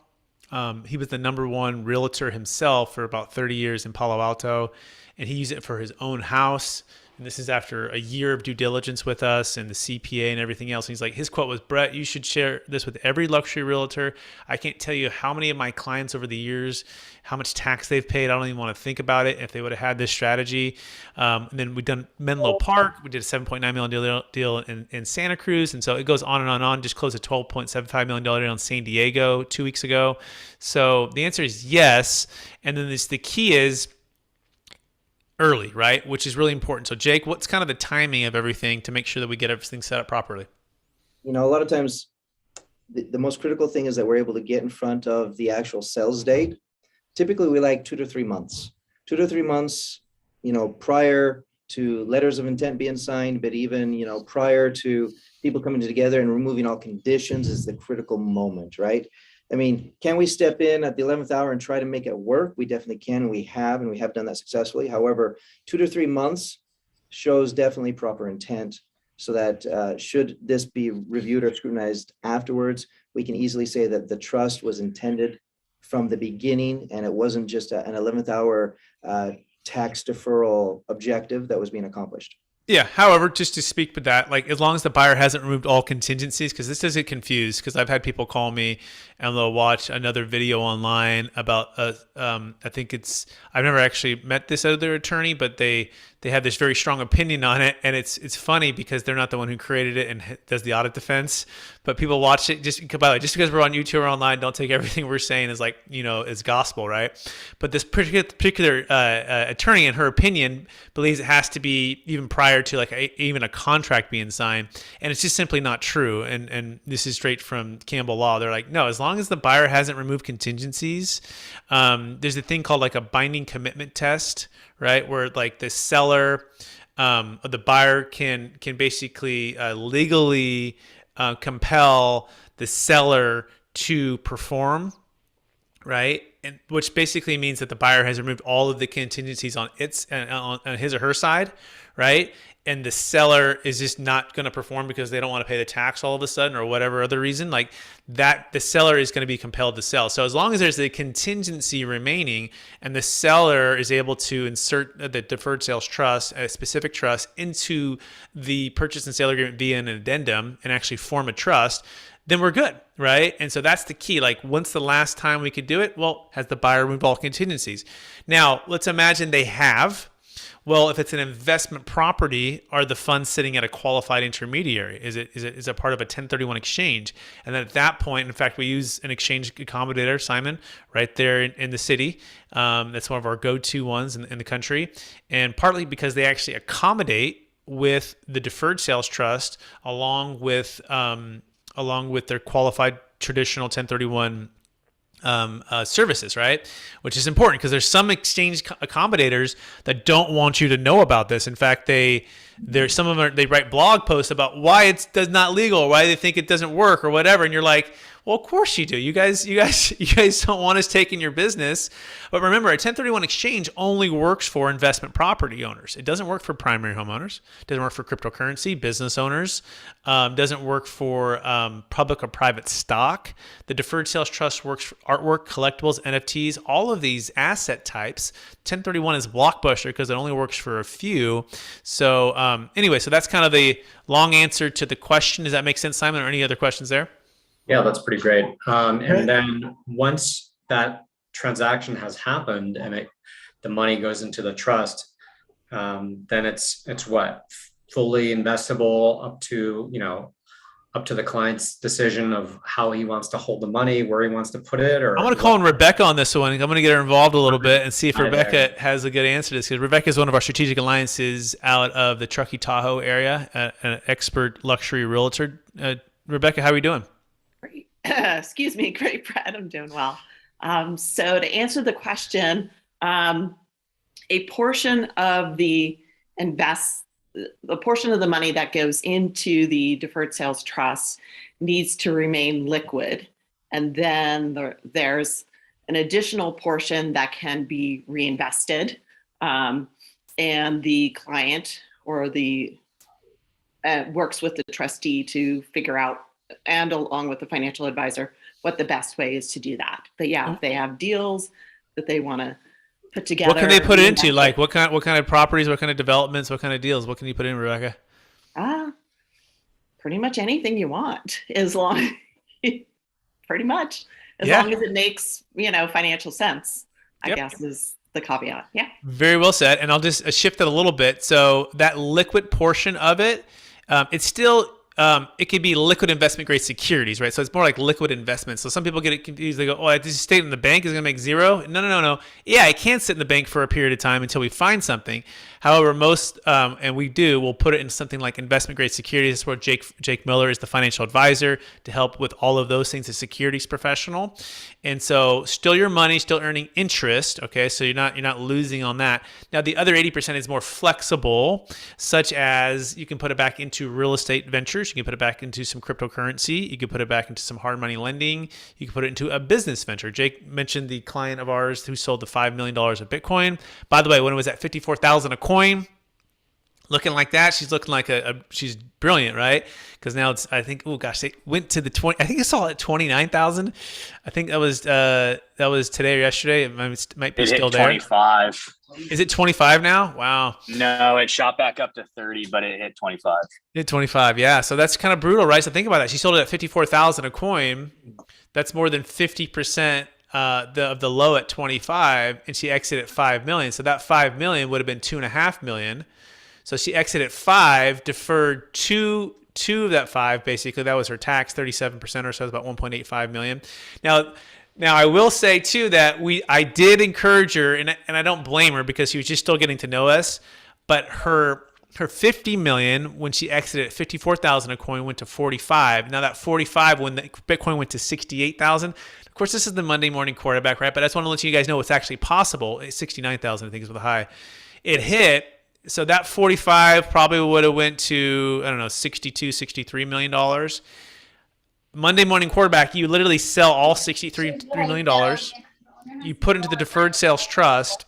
He was the number one realtor himself for about 30 years in Palo Alto, and he used it for his own house. And this is after a year of due diligence with us and the CPA and everything else. And he's like, his quote was, "Brett, you should share this with every luxury realtor. I can't tell you how many of my clients over the years, how much tax they've paid. I don't even want to think about it if they would have had this strategy." And then we've done Menlo Park. We did a $7.9 million deal in Santa Cruz. And so it goes on and on and on. Just closed a $12.75 million deal in San Diego 2 weeks ago. So the answer is yes. And then the key is early, right? Which is really important. So Jake, what's kind of the timing of everything to make sure that we get everything set up properly?
A lot of times the most critical thing is that we're able to get in front of the actual sales date. Typically we like 2 to 3 months, 2 to 3 months, prior to letters of intent being signed, but even, prior to people coming together and removing all conditions is the critical moment, right? I mean, can we step in at the 11th hour and try to make it work? We definitely can. And we have done that successfully. However, 2 to 3 months shows definitely proper intent so that should this be reviewed or scrutinized afterwards, we can easily say that the trust was intended from the beginning and it wasn't just an 11th hour tax deferral objective that was being accomplished.
Yeah. However, just to speak with that, like as long as the buyer hasn't removed all contingencies, because this does get confused, because I've had people call me and they'll watch another video online about, I think I've never actually met this other attorney, but they have this very strong opinion on it. And it's funny because they're not the one who created it and does the audit defense, but people watch it just because we're on YouTube or online, don't take everything we're saying as like, as gospel, right? But this particular attorney, in her opinion, believes it has to be even prior to like even a contract being signed. And it's just simply not true. And this is straight from Campbell Law. They're like, no, as long as the buyer hasn't removed contingencies, there's a thing called like a binding commitment test, right? Where like the seller, the buyer can basically legally compel the seller to perform, right? And which basically means that the buyer has removed all of the contingencies on his or her side, right? And the seller is just not going to perform because they don't want to pay the tax all of a sudden or whatever other reason, like that the seller is going to be compelled to sell. So as long as there's a contingency remaining and the seller is able to insert the deferred sales trust, a specific trust, into the purchase and sale agreement via an addendum and actually form a trust, then we're good, right? And so that's the key. Like, when's the last time we could do it? Well, has the buyer removed all contingencies? Now, let's imagine they have. Well, if it's an investment property, are the funds sitting at a qualified intermediary? Is it part of a 1031 exchange? And then at that point, in fact, we use an exchange accommodator, Simon, right there in the city. That's one of our go-to ones in the country. And partly because they actually accommodate with the deferred sales trust along with their qualified traditional 1031 services, right? Which is important because there's some exchange accommodators that don't want you to know about this. In fact, they write blog posts about why it's not legal, or why they think it doesn't work or whatever. And you're like, Well, of course you do. You guys don't want us taking your business. But remember, a 1031 exchange only works for investment property owners. It doesn't work for primary homeowners. It doesn't work for cryptocurrency, business owners. Doesn't work for public or private stock. The deferred sales trust works for artwork, collectibles, NFTs, all of these asset types. 1031 is Blockbuster because it only works for a few. So anyway, so that's kind of the long answer to the question. Does that make sense, Simon, or any other questions there?
Yeah, that's pretty great. And then once that transaction has happened and the money goes into the trust, then it's what? Fully investable up to the client's decision of how he wants to hold the money, where he wants to put it. Or
I'm going to call in Rebecca on this one. I'm going to get her involved a little bit and see if Rebecca has a good answer to this, because Rebecca is one of our strategic alliances out of the Truckee Tahoe area, an expert luxury realtor. Rebecca, how are we doing?
Great. Excuse me. Great, Brad. I'm doing well. So to answer the question, a portion of the portion of the money that goes into the deferred sales trust needs to remain liquid. And then there's an additional portion that can be reinvested. And the client or the works with the trustee to figure out, and along with the financial advisor, what the best way is to do that. But yeah, if they have deals that they want to put together.
What can they put it into? Like what kind of properties, what kind of developments, what kind of deals? What can you put in, Rebecca?
Pretty much anything you want, as long pretty much as long as it makes, financial sense, I guess is the caveat. Yeah.
Very well said. And I'll just shift it a little bit. So that liquid portion of it, it's still it could be liquid investment grade securities, right? So it's more like liquid investments. So some people get it confused. They go, "Oh, I just stayed in the bank is going to make zero." No. Yeah, it can sit in the bank for a period of time until we find something. However, most and we'll put it in something like investment grade securities. That's where Jake Miller is the financial advisor to help with all of those things, a securities professional. And so still your money, still earning interest. Okay, so you're not losing on that. Now the other 80% is more flexible, such as you can put it back into real estate ventures. You can put it back into some cryptocurrency. You can put it back into some hard money lending. You can put it into a business venture. Jake mentioned the client of ours who sold the $5 million of Bitcoin. By the way, when it was at $54,000 a coin, looking like that, she's looking like she's brilliant, right? Because now it's, I think, they went to the 20. I think I saw it at 29,000. I think that was today or yesterday. It might be still there.
25.
Is it 25 now? Wow.
No, it shot back up to 30, but it hit 25.
It hit 25, yeah. So that's kind of brutal, right? So think about that. She sold it at 54,000 a coin. That's more than 50% of the low at 25, and she exited at 5 million. So that 5 million would have been 2.5 million. So she exited at 5, deferred two of that 5, basically. That was her tax, 37% or so, about 1.85 million. Now I will say too that I did encourage her, and I don't blame her because she was just still getting to know us, but her 50 million when she exited at 54,000 a coin went to 45. Now that 45 when the Bitcoin went to 68,000. Of course, this is the Monday morning quarterback, right? But I just want to let you guys know what's actually possible. 69,000 I think is the high. It hit. So that 45 probably would have went to, I don't know, $63 million. Monday morning quarterback, you literally sell all $63 million. You put into the deferred sales trust,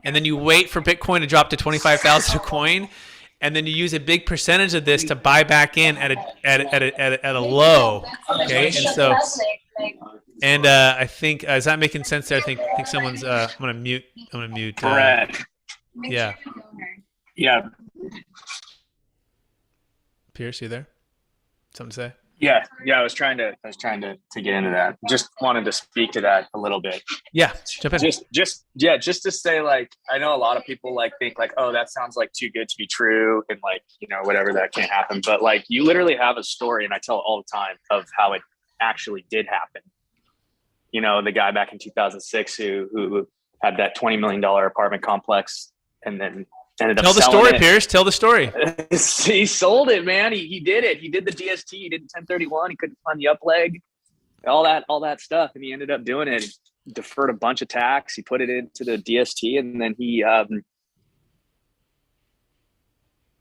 and then you wait for Bitcoin to drop to 25,000 a coin, and then you use a big percentage of this to buy back in at a low. Okay, and I think is that making sense there? I think someone's. I'm gonna mute.
Correct.
Yeah.
Yeah.
Pierce, you there? Something to say?
Yeah. I was trying to get into that. Just wanted to speak to that a little bit.
Yeah. Jump in.
Just to say, like, I know a lot of people think oh, that sounds like too good to be true, and whatever, that can't happen. But you literally have a story, and I tell it all the time, of how it actually did happen. The guy back in 2006 who had that $20 million apartment complex, and then ended up selling it. Tell the story,
Pierce. Tell the story.
He sold it, man. He did it. He did the DST. He did 1031. He couldn't find the up leg, all that stuff, and he ended up doing it. He deferred a bunch of tax. He put it into the DST, and then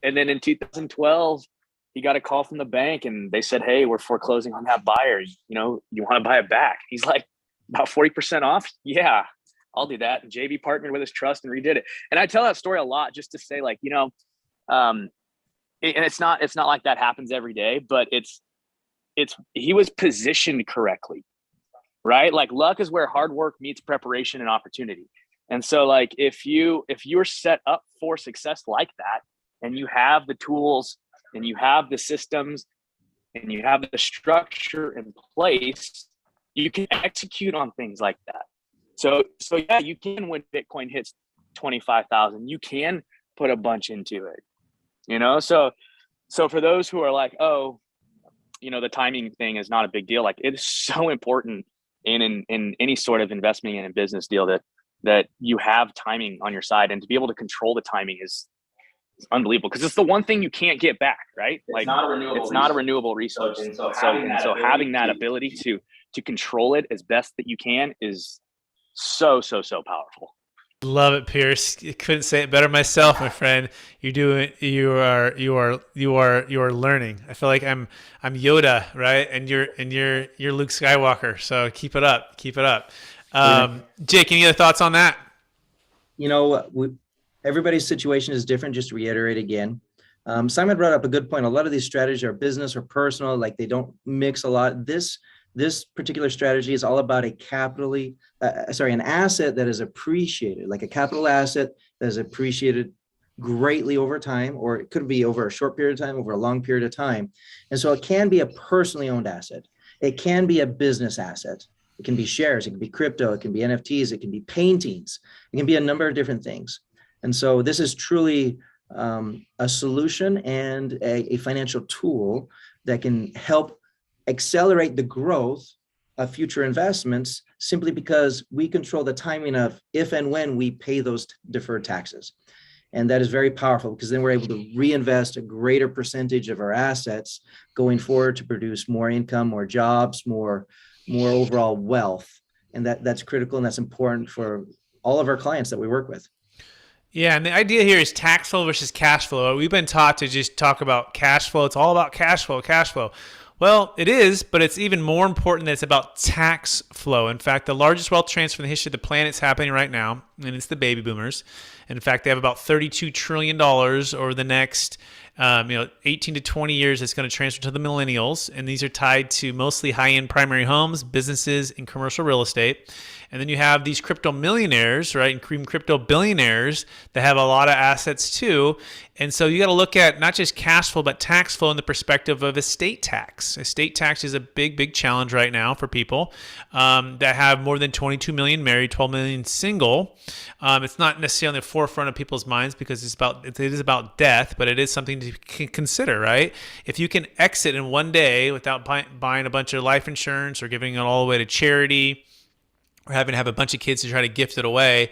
and then in 2012, he got a call from the bank and they said, "Hey, we're foreclosing on that buyer. You want to buy it back?" He's like, "About 40% off? Yeah, I'll do that." And JB partnered with his trust and redid it. And I tell that story a lot just to say, like, and it's not like that happens every day, but he was positioned correctly, right? Like, luck is where hard work meets preparation and opportunity. And so, like, if you're set up for success like that, and you have the tools and you have the systems and you have the structure in place, you can execute on things like that. So yeah, you can, when Bitcoin hits 25,000, you can put a bunch into it, so for those who are like, oh, the timing thing is not a big deal. Like, it is so important in any sort of investment in a business deal that you have timing on your side, and to be able to control the timing is unbelievable, because it's the one thing you can't get back, right? Like, it's not a renewable resource. And so having that ability to control it as best that you can is so powerful.
Love it, Pierce. You couldn't say it better myself, my friend. You are learning. I feel like I'm Yoda, right? And you're Luke Skywalker. So keep it up. Jake, any other thoughts on that?
Everybody's situation is different. Just to reiterate again, Simon brought up a good point. A lot of these strategies are business or personal, like they don't mix a lot. This particular strategy is all about an asset that is appreciated, like a capital asset that is appreciated greatly over time, or it could be over a short period of time, over a long period of time. And so it can be a personally owned asset. It can be a business asset. It can be shares, it can be crypto, it can be NFTs, it can be paintings, it can be a number of different things. And so this is truly a solution and a financial tool that can help accelerate the growth of future investments, simply because we control the timing of if and when we pay those deferred taxes. And that is very powerful, because then we're able to reinvest a greater percentage of our assets going forward to produce more income, more jobs, more overall wealth. And that's critical, and that's important for all of our clients that we work with.
Yeah, and the idea here is tax flow versus cash flow. We've been taught to just talk about cash flow. It's all about cash flow. Well, it is, but it's even more important that it's about tax flow. In fact, the largest wealth transfer in the history of the planet is happening right now, and it's the baby boomers. And in fact, they have about $32 trillion over the next 18 to 20 years. It's going to transfer to the millennials, and these are tied to mostly high-end primary homes, businesses, and commercial real estate. And then you have these crypto millionaires, right, and crypto billionaires that have a lot of assets too. And so you got to look at not just cash flow, but tax flow in the perspective of estate tax. Estate tax is a big challenge right now for people that have more than 22 million married, 12 million single. It's not necessarily on the forefront of people's minds because it is about death, but it is something to consider, right? If you can exit in one day without buying a bunch of life insurance or giving it all away to charity, or having to have a bunch of kids to try to gift it away,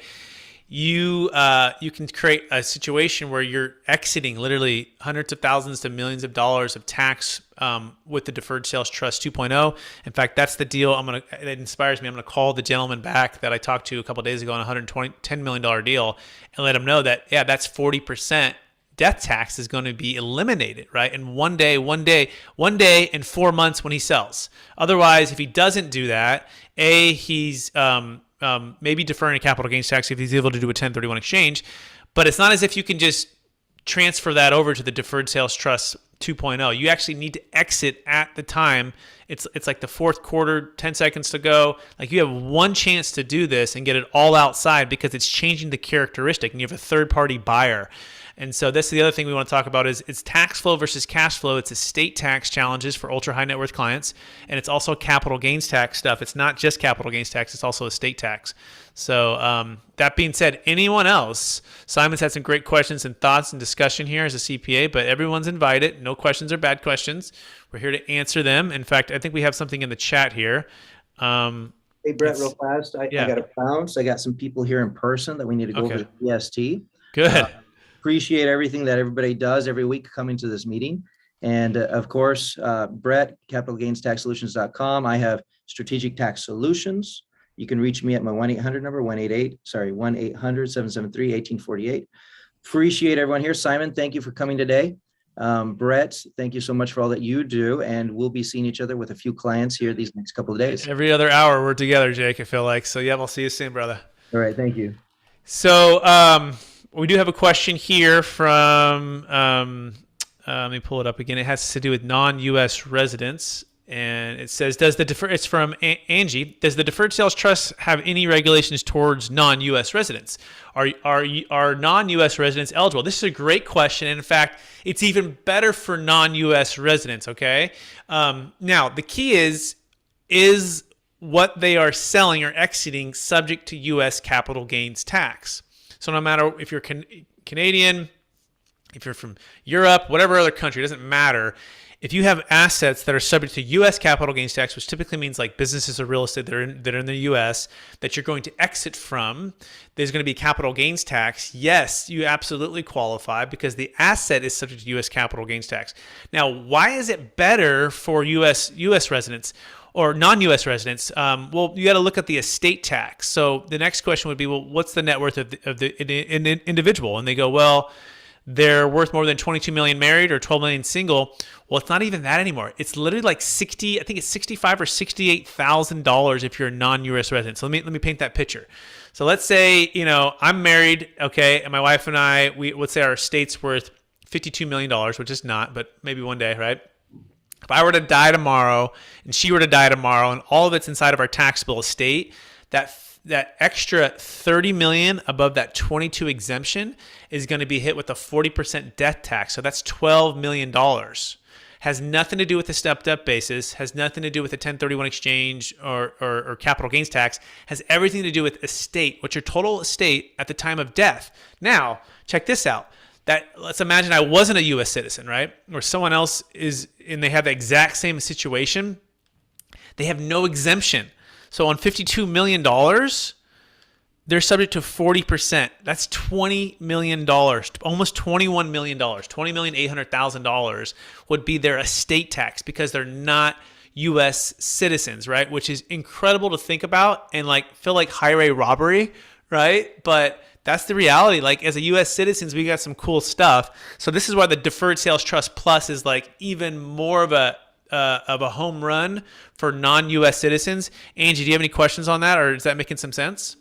you can create a situation where you're exiting literally hundreds of thousands to millions of dollars of tax with the Deferred Sales Trust 2.0. In fact, that's the deal. That inspires me. I'm going to call the gentleman back that I talked to a couple of days ago on a $10 million deal and let him know that, yeah, that's 40%. Death tax is going to be eliminated, right? In one day in 4 months when he sells. Otherwise, if he doesn't do that, he's maybe deferring a capital gains tax if he's able to do a 1031 exchange, but it's not as if you can just transfer that over to the Deferred Sales Trust 2.0. You actually need to exit at the time. It's like the fourth quarter, 10 seconds to go. Like, you have one chance to do this and get it all outside because it's changing the characteristic, and you have a third-party buyer. And so that's the other thing we want to talk about is it's tax flow versus cash flow. It's estate tax challenges for ultra high net worth clients. And it's also capital gains tax stuff. It's not just capital gains tax. It's also estate tax. So that being said, anyone else? Simon's had some great questions and thoughts and discussion here as a CPA, but everyone's invited. No questions are bad questions. We're here to answer them. In fact, I think we have something in the chat here.
Hey, Brett, real fast. I got to bounce. I got some people here in person that we need to go over to PST.
Good.
Appreciate everything that everybody does every week coming to this meeting. And of course, Brett, capitalgainstaxsolutions.com. I have Strategic Tax Solutions. You can reach me at my 1-800 number, 1-800-773-1848. Appreciate everyone here. Simon, thank you for coming today. Brett, thank you so much for all that you do. And we'll be seeing each other with a few clients here these next couple of days.
Every other hour we're together, Jake, I feel like. So yeah, we'll see you soon, brother.
All right. Thank you.
So we do have a question here from, let me pull it up again. It has to do with non-U.S. residents. And it says, it's from Angie, does the Deferred Sales Trust have any regulations towards non-U.S. residents? Are non-U.S. residents eligible? This is a great question. And in fact, it's even better for non-U.S. residents, okay? Now, the key is what they are selling or exiting subject to U.S. capital gains tax? So no matter if you're Canadian, if you're from Europe, whatever other country, it doesn't matter. If you have assets that are subject to U.S. capital gains tax, which typically means like businesses or real estate that are in the U.S. that you're going to exit from, there's going to be capital gains tax. Yes, you absolutely qualify because the asset is subject to U.S. capital gains tax. Now, why is it better for U.S. residents or non-U.S. residents? Well, you got to look at the estate tax. So the next question would be, well, what's the net worth of the individual? And they go, well, they're worth more than 22 million married or 12 million single. Well, it's not even that anymore. It's literally like I think it's $65,000 or $68,000 if you're a non-U.S. resident. So let me paint that picture. So let's say, I'm married, okay, and my wife and I, let's say our estate's worth $52 million, which is not, but maybe one day, right? If I were to die tomorrow and she were to die tomorrow and all of it's inside of our taxable estate, that extra 30 million above that 22 exemption is going to be hit with a 40% death tax. So that's $12 million. Has nothing to do with the stepped up basis, has nothing to do with the 1031 exchange or capital gains tax, has everything to do with estate, what's your total estate at the time of death. Now, check this out. Let's imagine I wasn't a U.S. citizen, right? Or someone else is, and they have the exact same situation. They have no exemption. So on $52 million, they're subject to 40%. That's $20 million, almost $21 million. $20,800,000 would be their estate tax because they're not U.S. citizens, right? Which is incredible to think about and feel like highway robbery, right? But that's the reality. Like as a U.S. citizens, we got some cool stuff. So this is why the Deferred Sales Trust Plus is like even more of a home run for non-U.S. citizens. Angie, do you have any questions on that, or is that making some sense?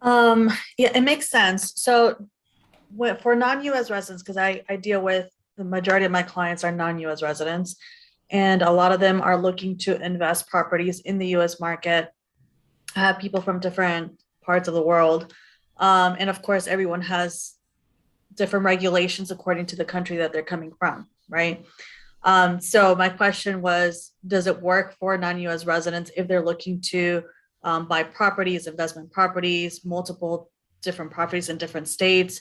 Yeah, it makes sense. So for non-U.S. residents, because I deal with the majority of my clients are non-U.S. residents, and a lot of them are looking to invest properties in the U.S. market. I have people from different parts of the world. And of course, everyone has different regulations according to the country that they're coming from, right? So my question was, does it work for non-U.S. residents if they're looking to buy properties, investment properties, multiple different properties in different states?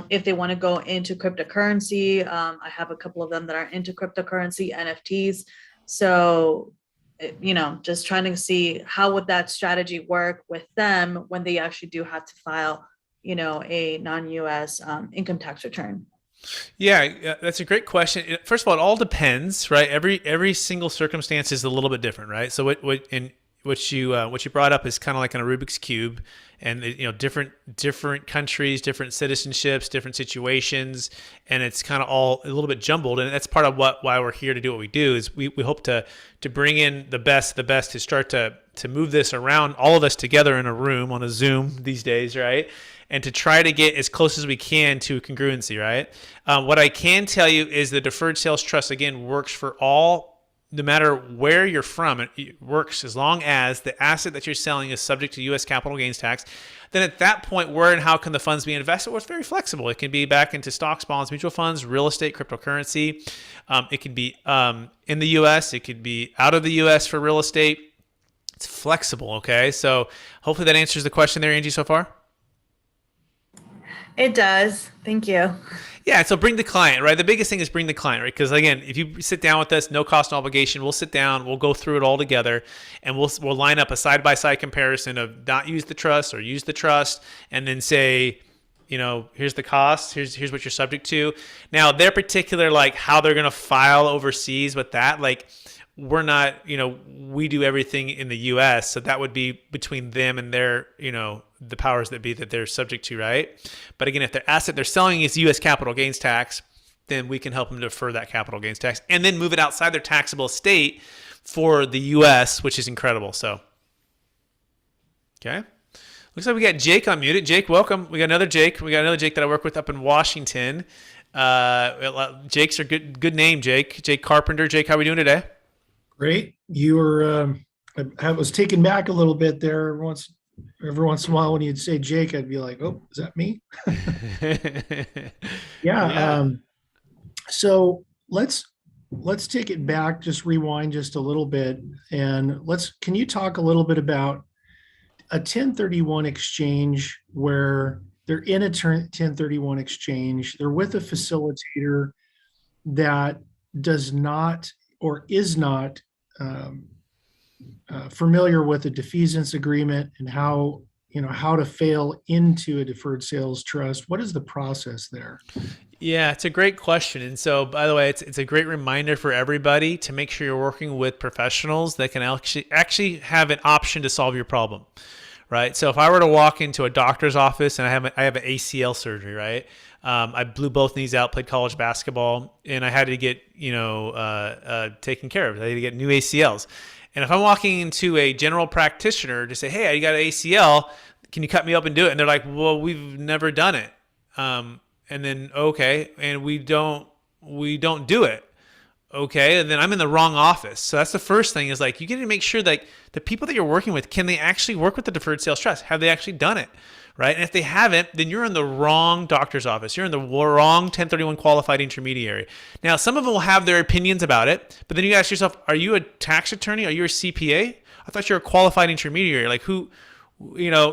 If they want to go into cryptocurrency, I have a couple of them that are into cryptocurrency, NFTs. So, just trying to see how would that strategy work with them when they actually do have to file, a non-U.S. Income tax return.
Yeah, that's a great question. First of all, it all depends, right? Every single circumstance is a little bit different, right? So what you brought up is kind of like on a Rubik's Cube, and different countries, different citizenships, different situations, and it's kind of all a little bit jumbled. And that's part of why we're here to do what we do. Is we hope to bring in the best to start to move this around, all of us together in a room on a Zoom these days, right? And to try to get as close as we can to congruency, right? What I can tell you is the Deferred Sales Trust, again, works for all. No matter where you're from, it works as long as the asset that you're selling is subject to U.S. capital gains tax. Then at that point, where and how can the funds be invested? Well, it's very flexible. It can be back into stocks, bonds, mutual funds, real estate, cryptocurrency. It can be in the U.S. It could be out of the U.S. for real estate. It's flexible, okay? So hopefully that answers the question there, Angie, so far.
It does. Thank you.
Yeah, so bring the client, right? The biggest thing is bring the client, right? Because again, if you sit down with us, no cost, no obligation, we'll sit down, we'll go through it all together, and we'll line up a side-by-side comparison of not use the trust or use the trust, and then say, here's the cost, here's what you're subject to. Now, their particular, how they're going to file overseas with that, we're not, we do everything in the U.S., so that would be between them and their the powers that be that they're subject to, right? But again, if their asset they're selling is U.S. capital gains tax, then we can help them defer that capital gains tax and then move it outside their taxable estate for the U.S., which is incredible. So, okay. Looks like we got Jake unmuted. Jake, welcome. We got another Jake. We got another Jake that I work with up in Washington. Jake's a good name, Jake. Jake Carpenter. Jake, how are we doing today?
Great. You were, I was taken back a little bit there. Every once in a while when you'd say Jake, I'd be like, oh, is that me? Yeah. So let's take it back, just rewind just a little bit. And can you talk a little bit about a 1031 exchange where they're in a 1031 exchange, they're with a facilitator that does not or is not familiar with the defeasance agreement and how to fail into a deferred sales trust. What is the process there?
Yeah, it's a great question. And so, by the way, it's a great reminder for everybody to make sure you're working with professionals that can actually have an option to solve your problem, right? So if I were to walk into a doctor's office and I have an ACL surgery, right? I blew both knees out, played college basketball, and I had to get taken care of. I had to get new ACLs. And if I'm walking into a general practitioner to say, hey, you got an ACL, can you cut me up and do it? And they're like, well, we've never done it. And then, okay, and we don't do it. Okay, and then I'm in the wrong office. So that's the first thing is like, you get to make sure that the people that you're working with, can they actually work with the deferred sales trust? Have they actually done it? Right? And if they haven't, then you're in the wrong doctor's office. You're in the wrong 1031 qualified intermediary. Now, some of them will have their opinions about it, but then you ask yourself, are you a tax attorney? Are you a CPA? I thought you were a qualified intermediary. Like who,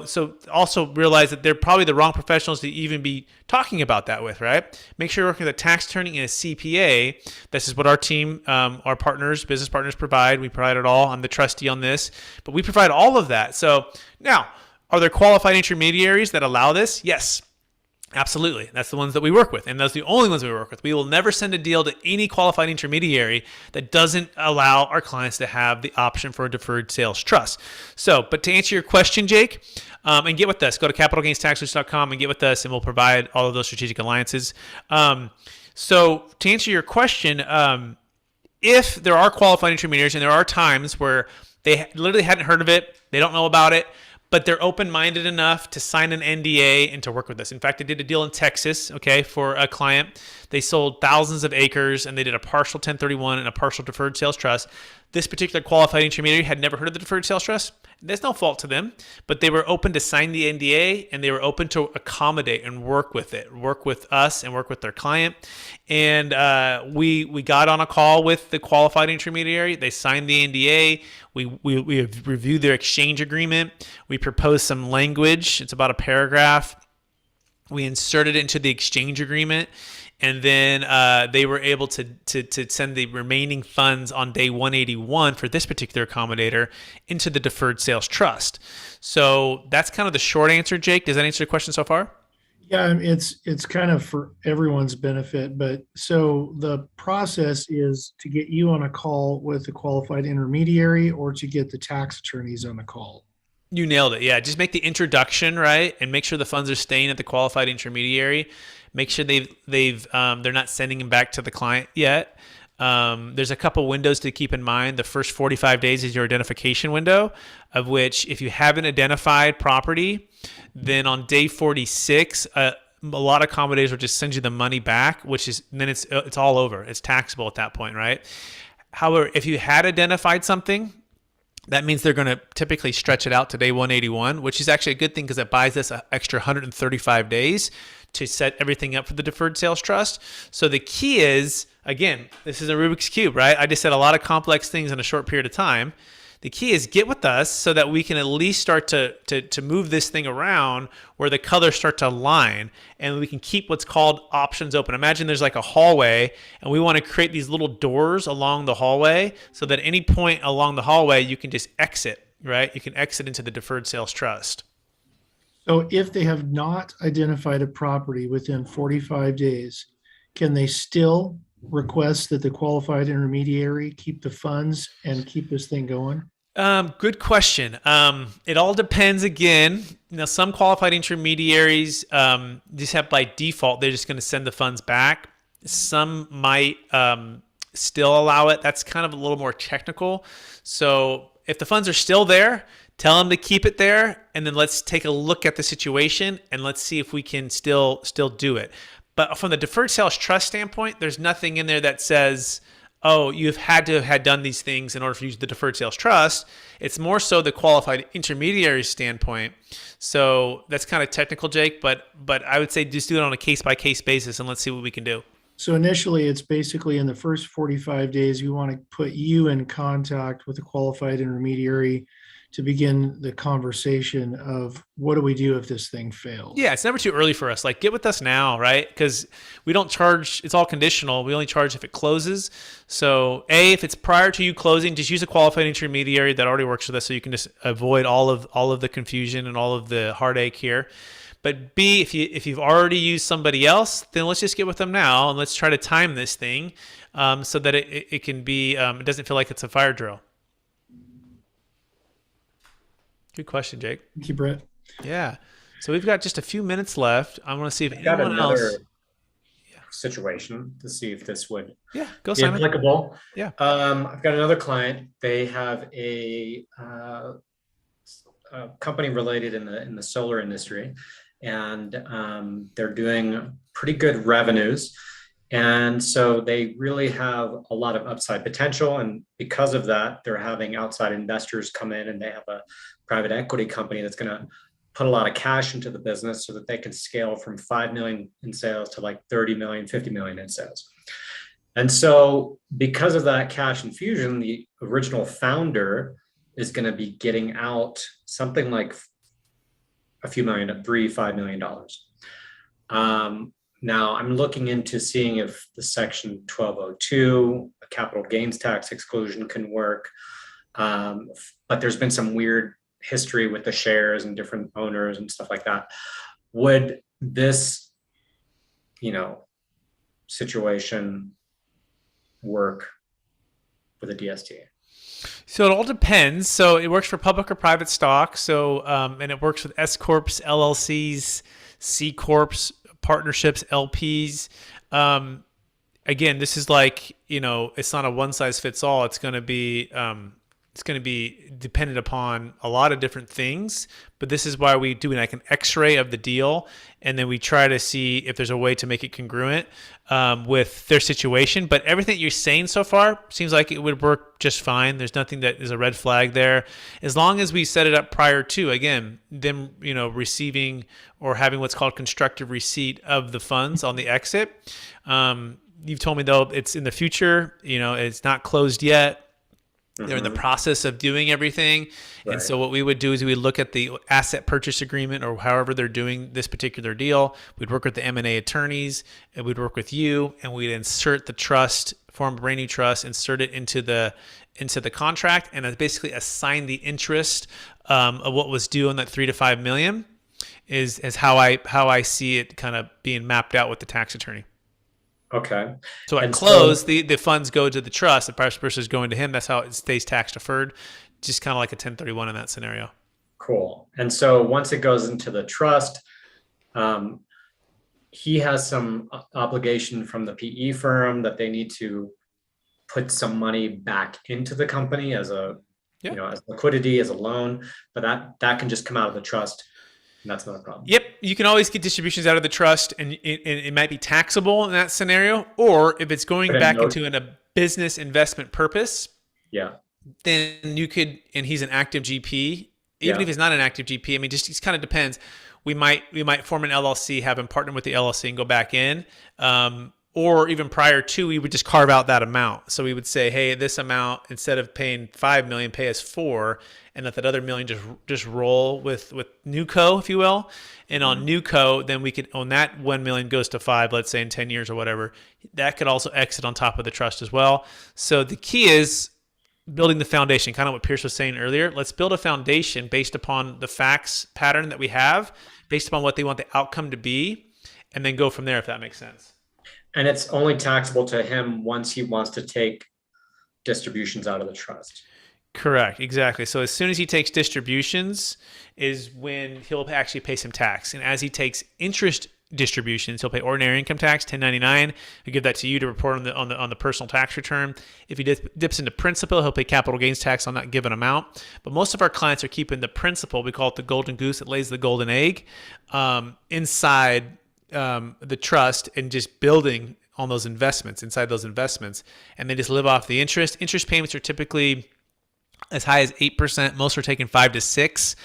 so also realize that they're probably the wrong professionals to even be talking about that with, right? Make sure you're working with a tax attorney and a CPA. This is what our team, our partners, business partners provide. We provide it all. I'm the trustee on this, but we provide all of that. So now, are there qualified intermediaries that allow this? Yes, absolutely. That's the ones that we work with, and those are the only ones we work with. We will never send a deal to any qualified intermediary that doesn't allow our clients to have the option for a deferred sales trust. So, but to answer your question, Jake, and get with us, go to capitalgainstaxlist.com and get with us, and we'll provide all of those strategic alliances. So to answer your question, if there are qualified intermediaries, and there are times where they literally hadn't heard of it, they don't know about it, but they're open-minded enough to sign an NDA and to work with us. In fact, I did a deal in Texas, okay, for a client. They sold thousands of acres, and they did a partial 1031 and a partial deferred sales trust. This particular qualified intermediary had never heard of the deferred sales trust. There's no fault to them, but they were open to sign the NDA, and they were open to accommodate and work with it, work with us and work with their client. And we got on a call with the qualified intermediary. They signed the NDA. We reviewed their exchange agreement. We proposed some language. It's about a paragraph. We inserted it into the exchange agreement. And then they were able to send the remaining funds on day 181 for this particular accommodator into the deferred sales trust. So that's kind of the short answer, Jake. Does that answer your question so far?
Yeah, it's kind of for everyone's benefit, but so the process is to get you on a call with a qualified intermediary or to get the tax attorneys on the call.
You nailed it. Yeah, just make the introduction, right, and make sure the funds are staying at the qualified intermediary. Make sure they're not sending them back to the client yet. There's a couple windows to keep in mind. The first 45 days is your identification window, of which if you haven't identified property, then on day 46, a lot of accommodators will just send you the money back, which is then it's all over. It's taxable at that point, right? However, if you had identified something, that means they're going to typically stretch it out to day 181, which is actually a good thing because it buys us an extra 135 days to set everything up for the deferred sales trust. So the key is, again, this is a Rubik's Cube, right? I just said a lot of complex things in a short period of time. The key is get with us so that we can at least start to move this thing around where the colors start to align and we can keep what's called options open. Imagine there's like a hallway and we want to create these little doors along the hallway so that at any point along the hallway you can just exit, right? You can exit into the deferred sales trust.
So if they have not identified a property within 45 days, can they still request that the qualified intermediary keep the funds and keep this thing going?
Good question. It all depends again. Now, some qualified intermediaries just have by default, they're just going to send the funds back. Some might still allow it. That's kind of a little more technical. So if the funds are still there, tell them to keep it there, and then let's take a look at the situation and let's see if we can still do it. But from the deferred sales trust standpoint, there's nothing in there that says, oh, you've had to have had done these things in order to use the deferred sales trust. It's more so the qualified intermediary standpoint. So that's kind of technical, Jake, but I would say just do it on a case-by-case basis and let's see what we can do.
So initially, it's basically in the first 45 days, we want to put you in contact with a qualified intermediary to begin the conversation of what do we do if this thing fails?
Yeah, it's never too early for us. Like, get with us now, right? Because we don't charge, it's all conditional. We only charge if it closes. So if it's prior to you closing, just use a qualified intermediary that already works with us so you can just avoid all of the confusion and all of the heartache here. But B, if you've already used somebody else, then let's just get with them now and let's try to time this thing so that it can be, it doesn't feel like it's a fire drill. Good question, Jake.
Thank you, Brett.
Yeah. So we've got just a few minutes left. I want to see if
got
anyone
another
else.
situation to see if this would
Go,
be
Simon.
applicable.
Yeah.
I've got another client. They have a company related in the solar industry, and they're doing pretty good revenues. And so they really have a lot of upside potential. And because of that, they're having outside investors come in, and they have a private equity company that's going to put a lot of cash into the business so that they can scale from 5 million in sales to like 30 million, 50 million in sales. And so because of that cash infusion, the original founder is going to be getting out something like a few million, $5 million. Now I'm looking into seeing if the section 1202, a capital gains tax exclusion, can work. But there's been some weird history with the shares and different owners and stuff like that. Would this, situation work with a DST?
So it all depends. So it works for public or private stock. So and it works with S corps, LLCs, C corps, partnerships, LPs. Again, this is like, it's not a one size fits all. It's going to be dependent upon a lot of different things, but this is why we do like an x-ray of the deal, and then we try to see if there's a way to make it congruent with their situation. But everything you're saying so far seems like it would work just fine. There's nothing that is a red flag there, as long as we set it up prior to, again, them receiving or having what's called constructive receipt of the funds on the exit. You've told me though it's in the future, it's not closed yet. They're in the process of doing everything. Right. And so what we would do is we would look at the asset purchase agreement, or however they're doing this particular deal. We'd work with the M&A attorneys, and we'd work with you, and we'd insert the trust, form a brand new trust, insert it into the contract, and basically assign the interest of what was due on that 3 to 5 million is how I see it kind of being mapped out with the tax attorney.
Okay.
So at close, the funds go to the trust. The price purchase is going to him. That's how it stays tax deferred. Just kind of like a 1031 in that scenario.
Cool. And so once it goes into the trust, he has some obligation from the PE firm that they need to put some money back into the company as as liquidity, as a loan, but that can just come out of the trust. And that's not a problem.
Yep. You can always get distributions out of the trust, and it might be taxable in that scenario. Or if it's going back into a business investment purpose, then you could, and he's an active GP, even if he's not an active GP, I mean, it kind of depends. We might form an LLC, have him partner with the LLC and go back in. Or even prior to, we would just carve out that amount. So we would say, hey, this amount, instead of paying 5 million, pay us 4, and let that other million just roll with NewCo, if you will. And on NewCo, then we could own that 1 million goes to 5, let's say in 10 years or whatever. That could also exit on top of the trust as well. So the key is building the foundation, kind of what Pierce was saying earlier. Let's build a foundation based upon the facts pattern that we have, based upon what they want the outcome to be, and then go from there, if that makes sense.
And it's only taxable to him once he wants to take distributions out of the trust.
Correct. Exactly. So as soon as he takes distributions is when he'll actually pay some tax. And as he takes interest distributions, he'll pay ordinary income tax, 1099. He'll give that to you to report on the personal tax return. If he dips into principal, he'll pay capital gains tax on that given amount. But most of our clients are keeping the principal. We call it the golden goose that lays the golden egg inside the trust and just building on those investments, inside those investments. And they just live off the interest. Interest payments are typically as high as 8%. Most are taking 5 to 6,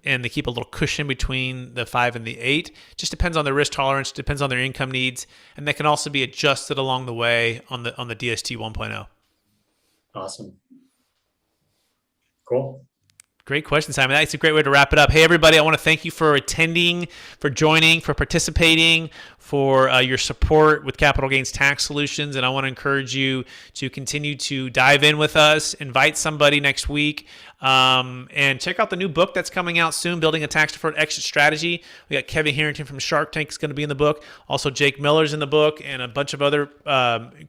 and they keep a little cushion between the 5 and the 8. Just depends on their risk tolerance, depends on their income needs, and that can also be adjusted along the way on the DST 1.0.
Awesome. Cool.
Great question, Simon. That's a great way to wrap it up. Hey, everybody, I want to thank you for attending, for joining, for participating, for your support with Capital Gains Tax Solutions. And I want to encourage you to continue to dive in with us, invite somebody next week, and check out the new book that's coming out soon, Building a Tax-Deferred Exit Strategy. We got Kevin Harrington from Shark Tank is going to be in the book. Also, Jake Miller's in the book, and a bunch of other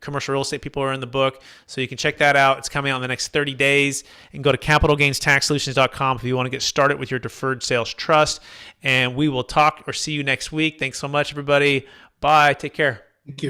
commercial real estate people are in the book. So you can check that out. It's coming out in the next 30 days. And go to capitalgainstaxsolutions.com if you want to get started with your deferred sales trust. And we will talk or see you next week. Thanks so much, everybody. Bye. Take care.
Thank you.